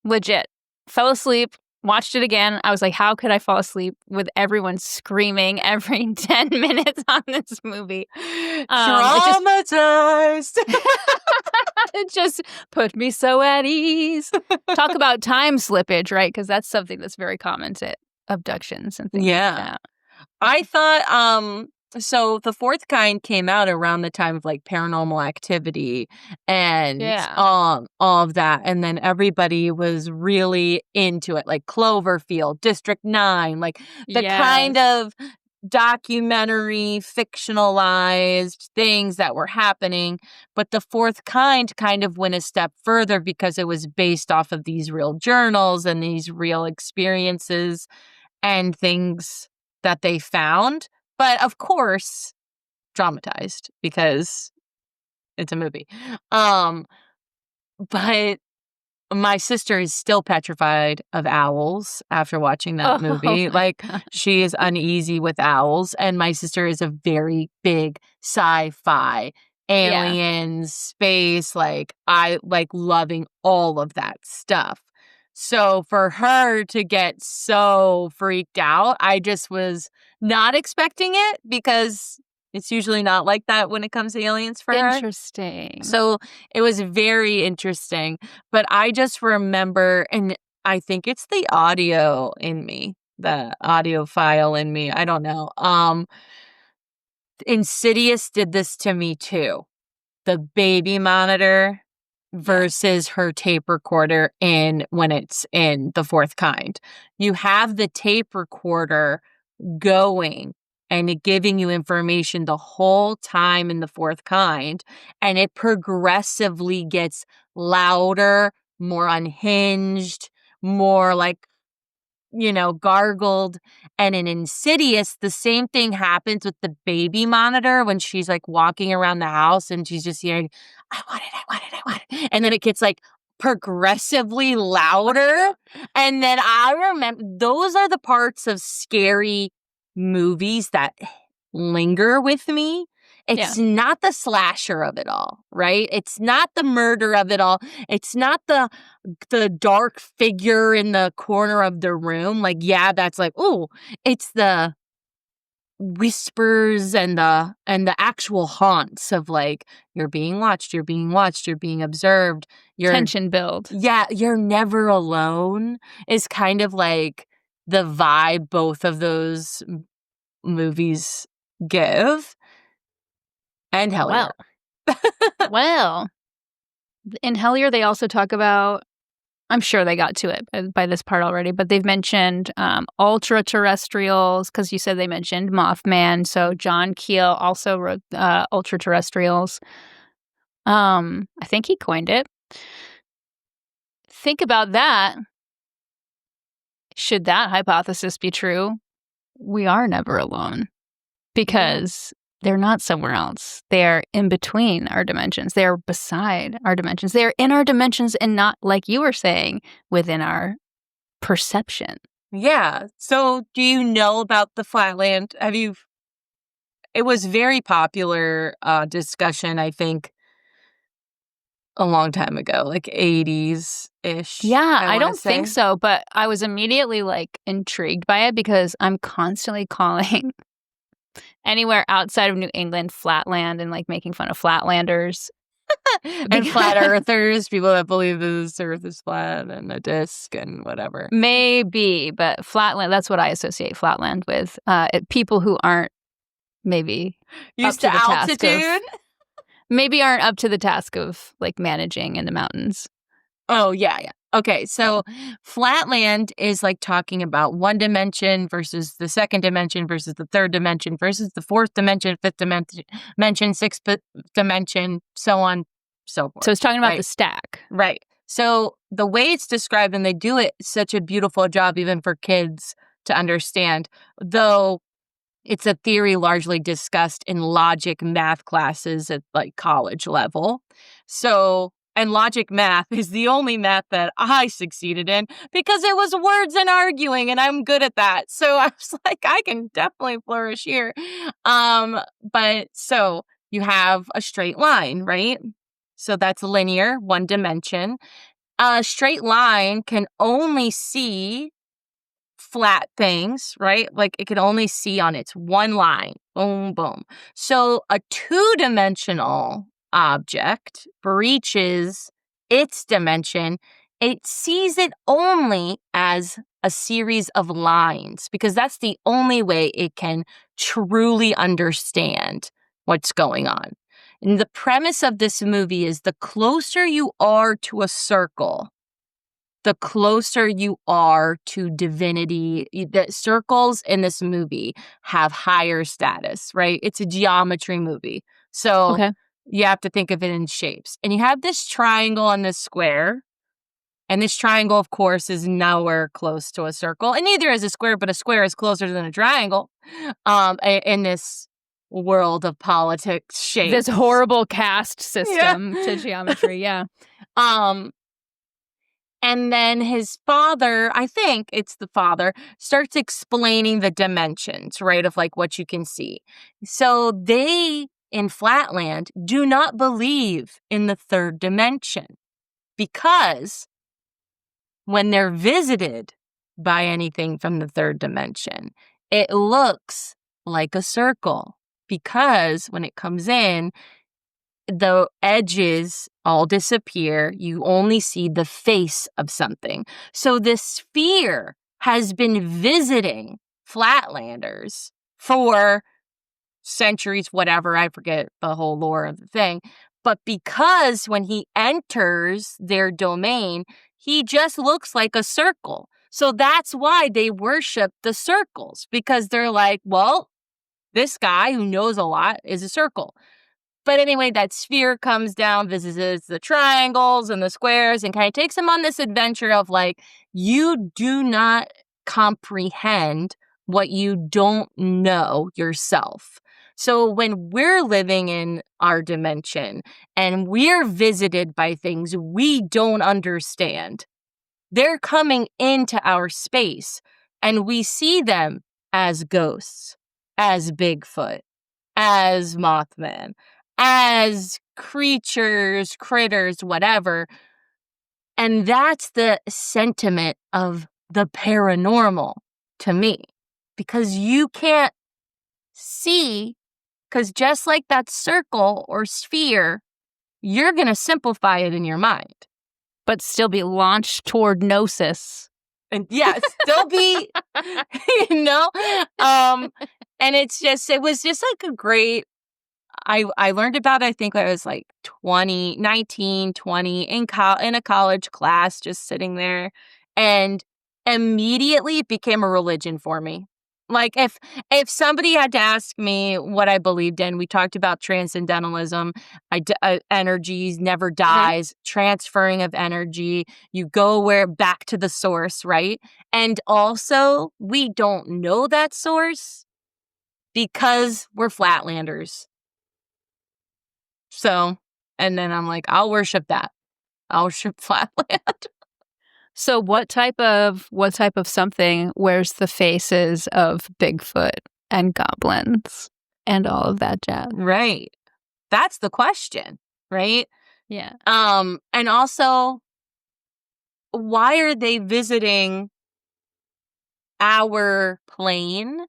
legit. Fell asleep, watched it again. I was like, how could I fall asleep with everyone screaming every 10 minutes on this movie? Traumatized. It just put me so at ease. Talk about time slippage, right? Because that's something that's very common to abductions and things like that. I thought, so the fourth kind came out around the time of like Paranormal Activity and all of that. And then everybody was really into it, like Cloverfield, District 9, like the kind of documentary, fictionalized things that were happening. But the fourth kind of went a step further because it was based off of these real journals and these real experiences and things that they found. But of course, dramatized because it's a movie. But my sister is still petrified of owls after watching that movie. Like, she is uneasy with owls. And my sister is a very big sci-fi, aliens, space. Like, I like loving all of that stuff. So for her to get so freaked out, I just was not expecting it because it's usually not like that when it comes to aliens for her. Interesting. So it was very interesting. But I just remember, and I think it's the audio in me, the audio file in me. I don't know. Insidious did this to me too. The baby monitor versus her tape recorder when it's in the fourth kind. You have the tape recorder going and it giving you information the whole time in the fourth kind, and it progressively gets louder, more unhinged, more like, gargled. And in Insidious, the same thing happens with the baby monitor when she's like walking around the house and she's just hearing, I want it, I want it, I want it. And then it gets like progressively louder. And then I remember those are the parts of scary movies that linger with me. It's not the slasher of it all, right? It's not the murder of it all. It's not the dark figure in the corner of the room. Like, yeah, that's like, ooh, it's the whispers and the actual haunts of like, you're being watched, you're being observed. Tension build. Yeah, you're never alone is kind of like the vibe both of those movies give. And Hellier. Well, in Hellier, they also talk about, I'm sure they got to it by this part already, but they've mentioned ultra-terrestrials, because you said they mentioned Mothman. So John Keel also wrote ultra-terrestrials. I think he coined it. Think about that. Should that hypothesis be true, we are never alone because they're not somewhere else. They're in between our dimensions. They're beside our dimensions. They're in our dimensions and not, like you were saying, within our perception. Yeah. So do you know about the Flatland? It was very popular discussion, I think, a long time ago, like 80s-ish. Yeah, I wanna don't think say. so, but I was immediately like intrigued by it because I'm constantly calling anywhere outside of New England Flatland and like making fun of Flatlanders. And flat earthers, people that believe this earth is flat and a disc and whatever. Maybe, but Flatland, that's what I associate Flatland with. People who aren't maybe Used up to to the task of altitude? maybe aren't up to the task of like managing in the mountains. Oh, yeah. Okay, so Flatland is like talking about one dimension versus the second dimension versus the third dimension versus the fourth dimension, fifth dimension, sixth dimension, so on, so forth. So it's talking about the Right. stack. Right. So the way it's described, and they do it such a beautiful job even for kids to understand, though it's a theory largely discussed in logic math classes at like college level. So, and logic math is the only math that I succeeded in because it was words and arguing, and I'm good at that. So I was like, I can definitely flourish here. But so you have a straight line, right? So that's linear, one dimension. A straight line can only see flat things, right? Like it can only see on its one line. Boom, boom. So a two-dimensional object breaches its dimension. It sees it only as a series of lines because that's the only way it can truly understand what's going on. And the premise of this movie is the closer you are to a circle, the closer you are to divinity. The circles in this movie have higher status, right? It's a geometry movie. So Okay. you have to think of it in shapes. And you have this triangle and this square. And this triangle, of course, is nowhere close to a circle. And neither is a square, but a square is closer than a triangle in this world of politics shapes. This horrible caste system to geometry, yeah. And then his father, I think it's the father, starts explaining the dimensions, right, of like what you can see. So they, in Flatland, do not believe in the third dimension because when they're visited by anything from the third dimension, it looks like a circle because when it comes in, the edges all disappear. You only see the face of something. So this sphere has been visiting Flatlanders for centuries, whatever. I forget the whole lore of the thing. But because when he enters their domain, he just looks like a circle. So that's why they worship the circles because they're like, well, this guy who knows a lot is a circle. But anyway, that sphere comes down, visits the triangles and the squares, and kind of takes him on this adventure of like, you do not comprehend what you don't know yourself. So when we're living in our dimension and we're visited by things we don't understand, they're coming into our space and we see them as ghosts, as Bigfoot, as Mothman, as creatures, critters, whatever. And that's the sentiment of the paranormal to me. Because you can't see, because just like that circle or sphere, you're going to simplify it in your mind. But still be launched toward gnosis. And yeah, still be, you know? And it was just like a great, I learned about it, I think I was like 19, 20 in a college class, just sitting there. And immediately it became a religion for me. Like if somebody had to ask me what I believed in, we talked about transcendentalism, energies never dies, transferring of energy. You go back to the source, right? And also we don't know that source because we're Flatlanders. So, and then I'm like, I'll worship that. I'll worship Flatland. So what type of something wears the faces of Bigfoot and goblins and all of that jazz? Right. That's the question, right? Yeah. And also, why are they visiting our plane?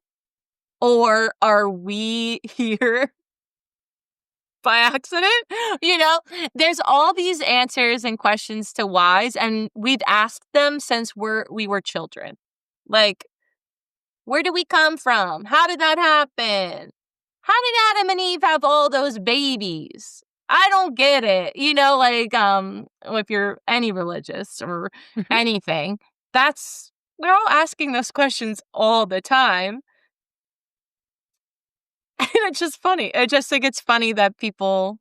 Or are we here by accident? There's all these answers and questions to whys, and we've asked them since we were children. Like, where do we come from? How did that happen? How did Adam and Eve have all those babies? I don't get it. If you're any religious or anything, we're all asking those questions all the time. And it's just funny. I just think it's funny that people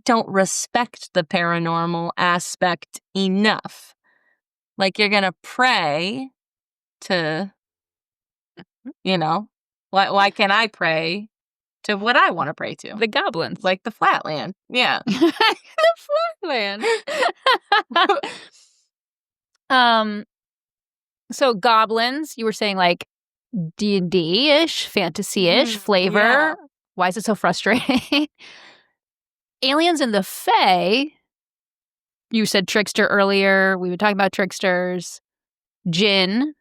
don't respect the paranormal aspect enough. Like, you're going to pray to, why can't I pray to what I want to pray to? The goblins. Like the Flatland. Yeah. The Flatland. So goblins, you were saying like D&D-ish, fantasy-ish flavor. Yeah. Why is it so frustrating? Aliens in the Fae, you said trickster earlier. We were talking about tricksters. Jinn,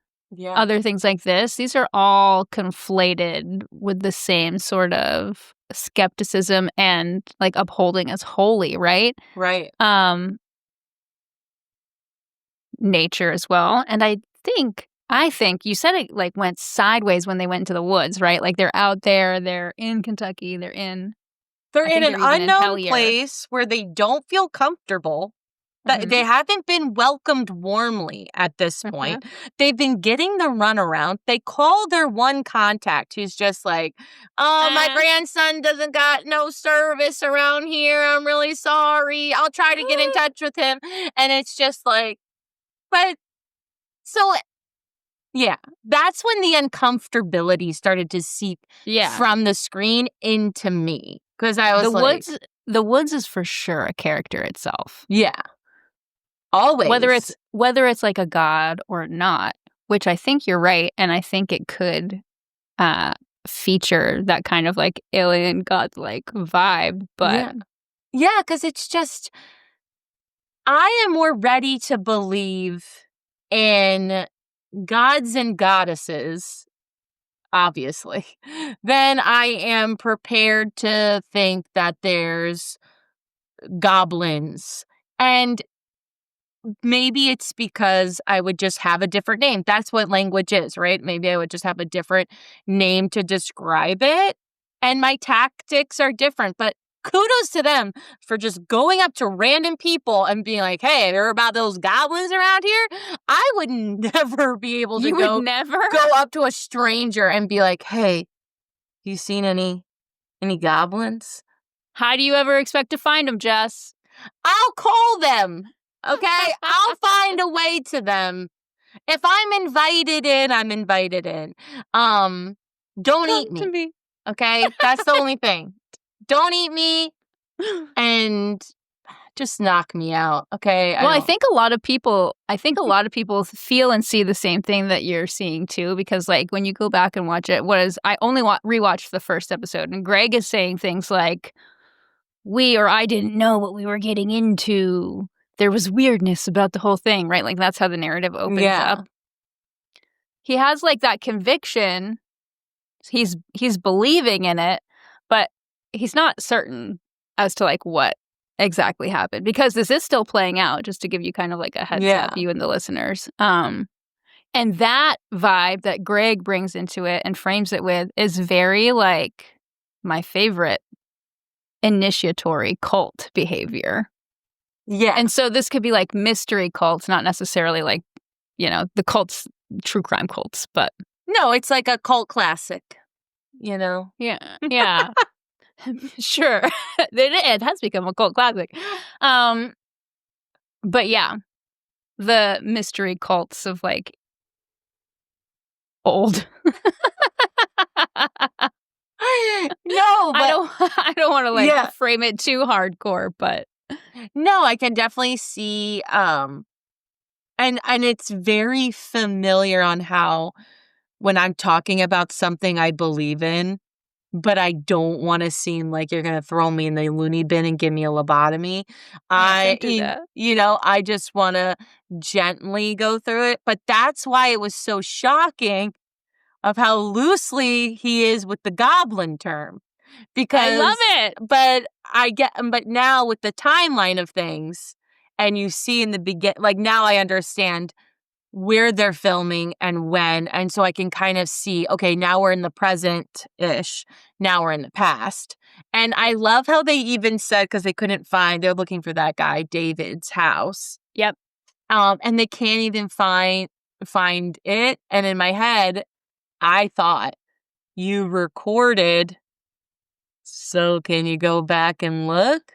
other things like this. These are all conflated with the same sort of skepticism and like upholding as holy, right? Right. Nature as well. And I think you said it like went sideways when they went into the woods, right? Like they're out there, they're in Kentucky, they're in an unknown place where they don't feel comfortable. That they haven't been welcomed warmly at this point. They've been getting the runaround. They call their one contact who's just like, my grandson doesn't got no service around here. I'm really sorry. I'll try to get in touch with him. And it's just like, but so, yeah, that's when the uncomfortability started to seep from the screen into me. Because I was the woods is for sure a character itself. Yeah. Always. Whether it's like a god or not, which I think you're right, and I think it could feature that kind of like alien god-like vibe, but yeah, because it's just I am more ready to believe in gods and goddesses, obviously, than I am prepared to think that there's goblins. And maybe it's because I would just have a different name. That's what language is, right? Maybe I would just have a different name to describe it. And my tactics are different. But kudos to them for just going up to random people and being like, hey, there are about those goblins around here. I would never be able to go up to a stranger and be like, hey, you seen any goblins? How do you ever expect to find them, Jess? I'll call them. Okay, I'll find a way to them. If I'm invited in, I'm invited in. Don't eat me. Okay, that's the only thing. Don't eat me, and just knock me out. Okay. I think a lot of people feel and see the same thing that you're seeing too. Because like when you go back and watch it, I only rewatched the first episode, and Greg is saying things like, I didn't know what we were getting into. There was weirdness about the whole thing, right? Like that's how the narrative opens up. He has like that conviction. He's believing in it, but he's not certain as to like what exactly happened, because this is still playing out, just to give you kind of like a heads up, you and the listeners. And that vibe that Greg brings into it and frames it with is very like my favorite initiatory cult behavior. Yeah. And so this could be like mystery cults, not necessarily like, the cults, true crime cults, but. No, it's like a cult classic, Yeah. Yeah. Sure. It has become a cult classic. But yeah, the mystery cults of like old. No, but I don't want to like frame it too hardcore, but. No, I can definitely see, and it's very familiar on how when I'm talking about something I believe in, but I don't want to seem like you're going to throw me in the loony bin and give me a lobotomy. Don't do that. I just want to gently go through it. But that's why it was so shocking of how loosely he is with the goblin term. Because I love it. But now with the timeline of things, and you see in the beginning, like now I understand where they're filming and when. And so I can kind of see, okay, now we're in the present-ish. Now we're in the past. And I love how they even said, because they're looking for that guy, David's house. Yep. And they can't even find it. And in my head, I thought, you recorded, so can you go back and look?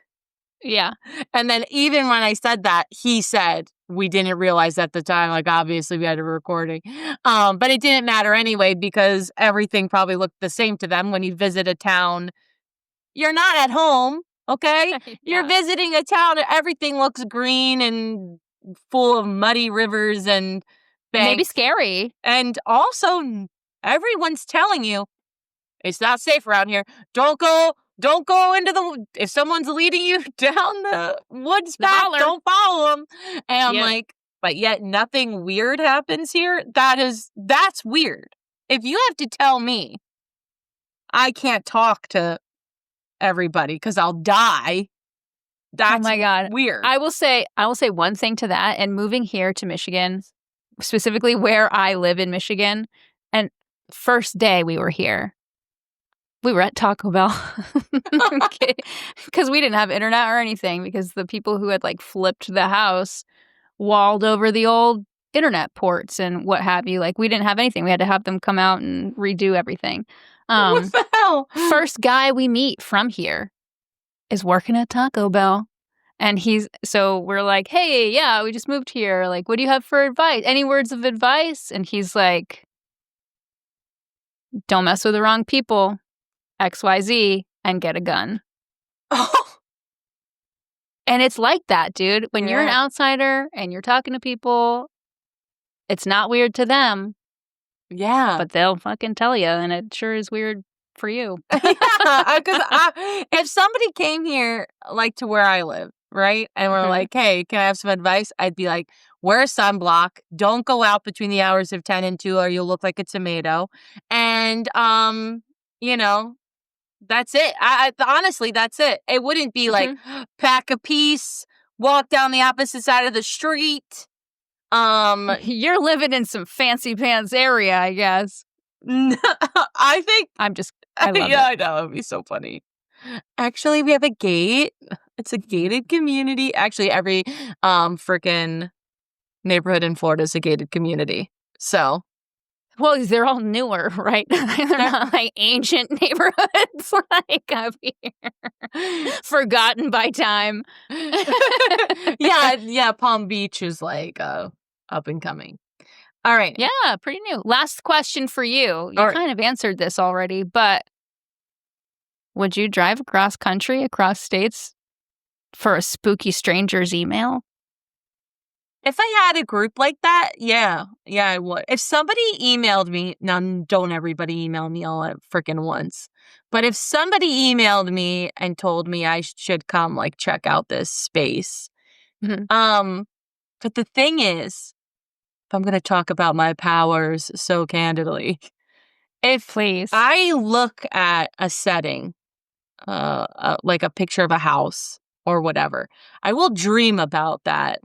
Yeah. And then even when I said that, he said, we didn't realize at the time, like obviously we had a recording. But it didn't matter anyway, because everything probably looked the same to them. When you visit a town, you're not at home, okay? Yeah. You're visiting a town, everything looks green and full of muddy rivers and banks. Maybe scary. And also, everyone's telling you, it's not safe around here. Don't go if someone's leading you down the woods path, don't follow them. And I'm like, but yet nothing weird happens here. That's weird. If you have to tell me I can't talk to everybody because I'll die, that's oh my God. weird. I will say one thing to that. And moving here to Michigan, specifically where I live in Michigan, and first day we were here, we were at Taco Bell because we didn't have internet or anything, because the people who had like flipped the house walled over the old internet ports and what have you. Like we didn't have anything. We had to have them come out and redo everything. What the hell? First guy we meet from here is working at Taco Bell. And so we're like, hey, yeah, we just moved here. Like, what do you have for advice? Any words of advice? And he's like, don't mess with the wrong people. XYZ, and get a gun. Oh. And it's like that, dude. When you're an outsider and you're talking to people, it's not weird to them. Yeah. But they'll fucking tell you, and it sure is weird for you. Yeah, because if somebody came here, like to where I live, right, and we're like, hey, can I have some advice? I'd be like, wear sunblock. Don't go out between the hours of 10 and 2 or you'll look like a tomato. And, that's it. Honestly, that's it. It wouldn't be like pack a piece, walk down the opposite side of the street. You're living in some fancy pants area, I guess. I think I love it. I know, it'd be so funny. Actually, we have a gate. It's a gated community. Actually, every freaking neighborhood in Florida is a gated community. So. Well, they're all newer, right? They're not like ancient neighborhoods like up here. Forgotten by time. Yeah, Palm Beach is like up and coming. All right. Yeah, pretty new. Last question for you. You kind of answered this already, but would you drive across country, across states for a spooky stranger's email? If I had a group like that, yeah, I would. If somebody emailed me, now don't everybody email me all at freaking once, but if somebody emailed me and told me I should come like check out this space, but the thing is, if I'm going to talk about my powers so candidly, Please. I look at a setting, like a picture of a house or whatever, I will dream about that.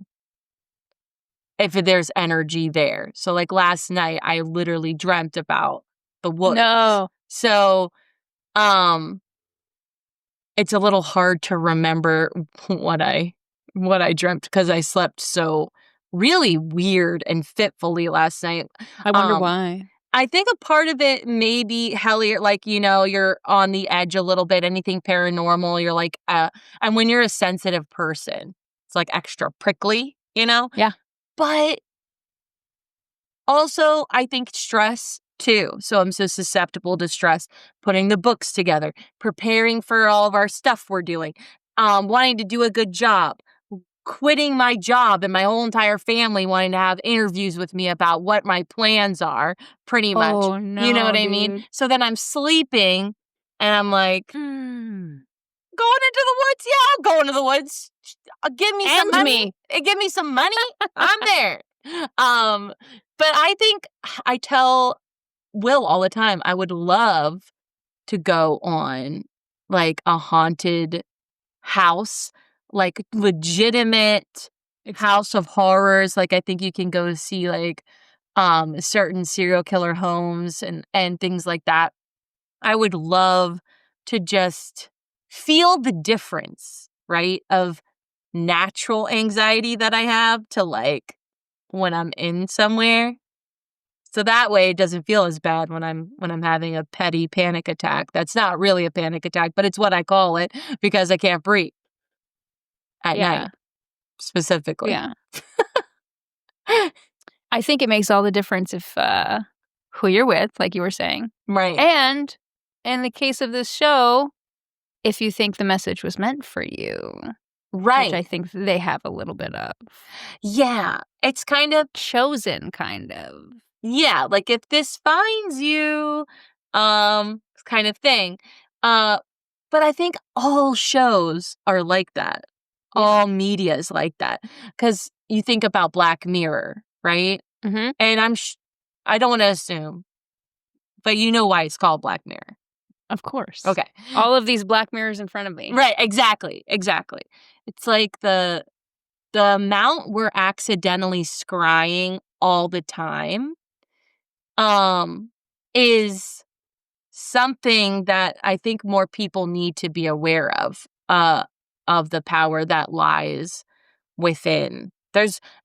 If there's energy there. So like last night, I literally dreamt about the woods. No. So, it's a little hard to remember what I dreamt because I slept so really weird and fitfully last night. I wonder why. I think a part of it may be Hellier, like, you're on the edge a little bit, anything paranormal, you're like, and when you're a sensitive person, it's like extra prickly, Yeah. But also, I think stress, too. So I'm so susceptible to stress. Putting the books together, preparing for all of our stuff we're doing, wanting to do a good job, quitting my job and my whole entire family wanting to have interviews with me about what my plans are, pretty much. Oh, no, You know what I dude. mean? So then I'm sleeping And I'm like, going into the woods? Yeah, I'll go into the woods. Give me some money. Give me some money. I'm there. But I think I tell Will all the time, I would love to go on like a haunted house, like legitimate house of horrors. Like I think you can go see like certain serial killer homes and things like that. I would love to just feel the difference, right, of natural anxiety that I have to like when I'm in somewhere. So that way it doesn't feel as bad when I'm having a petty panic attack. That's not really a panic attack, but it's what I call it because I can't breathe at night specifically. Yeah. I think it makes all the difference if who you're with, like you were saying. Right. And in the case of this show, if you think the message was meant for you. Right. Which I think they have a little bit of. Yeah. It's kind of chosen, kind of. Yeah, like if this finds you, kind of thing. But I think all shows are like that. Yeah. All media is like that. Because you think about Black Mirror, right? Mm-hmm. And I don't want to assume, but you know why it's called Black Mirror. Of course. Okay. All of these black mirrors in front of me. Right, exactly. It's like the amount we're accidentally scrying all the time is something that I think more people need to be aware of the power that lies within.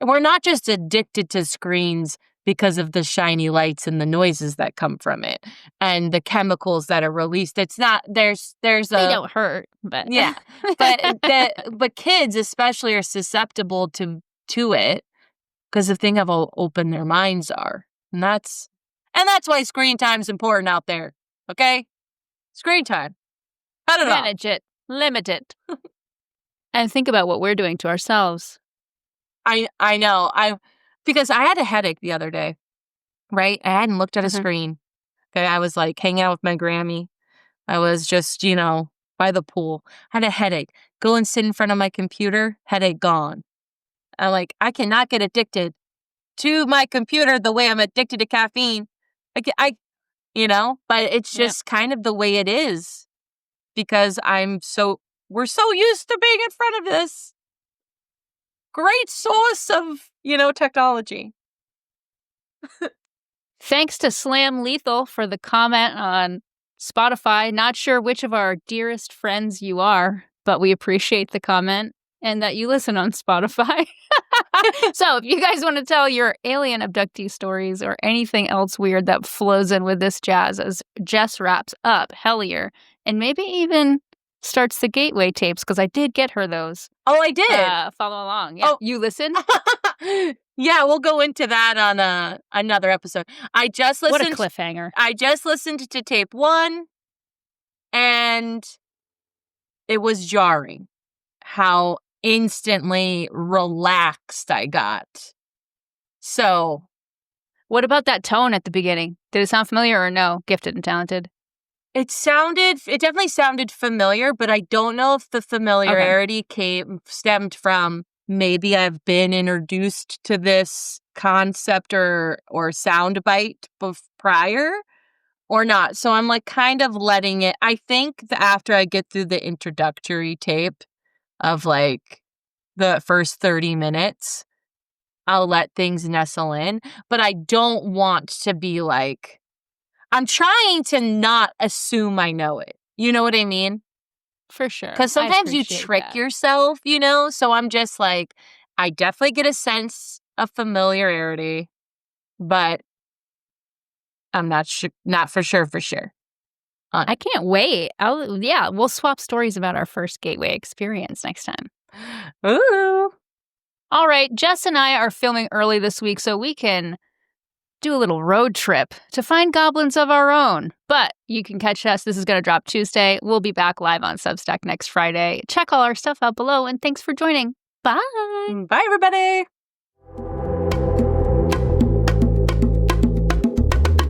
We're not just addicted to screens because of the shiny lights and the noises that come from it and the chemicals that are released. It's not, they don't hurt, but yeah, but kids especially are susceptible to it because of how open their minds are. And that's why screen time's important out there. Okay? Screen time. Cut it off. Manage it. Limit it. And think about what we're doing to ourselves. I know. Because I had a headache the other day, right? I hadn't looked at a screen. Okay, I was like hanging out with my Grammy. I was just, by the pool. I had a headache. Go and sit in front of my computer. Headache gone. I'm like, I cannot get addicted to my computer the way I'm addicted to caffeine. But it's just kind of the way it is because we're so used to being in front of this great source of, technology. Thanks to Slam Lethal for the comment on Spotify. Not sure which of our dearest friends you are, but we appreciate the comment and that you listen on Spotify. So if you guys want to tell your alien abductee stories or anything else weird that flows in with this jazz as Jess wraps up Hellier and maybe even starts the Gateway tapes, because I did get her those. Oh, I did? Follow along. Yeah. Oh. You listened? Yeah, we'll go into that on another episode. I just listened. What a cliffhanger. I just listened to tape 1, and it was jarring how instantly relaxed I got. So. What about that tone at the beginning? Did it sound familiar or no? Gifted and Talented? It definitely sounded familiar, but I don't know if the familiarity stemmed from maybe I've been introduced to this concept or soundbite prior or not. So I'm like kind of letting it. I think that after I get through the introductory tape of like the first 30 minutes, I'll let things nestle in. But I don't want to be like, I'm trying to not assume I know it. You know what I mean? For sure. Because sometimes you trick yourself, So I'm just like, I definitely get a sense of familiarity, but I'm not for sure. I can't wait. We'll swap stories about our first Gateway experience next time. Ooh. All right, Jess and I are filming early this week so we can do a little road trip to find goblins of our own. But you can catch us. This is going to drop Tuesday. We'll be back live on Substack next Friday. Check all our stuff out below, and thanks for joining. Bye. Bye, everybody.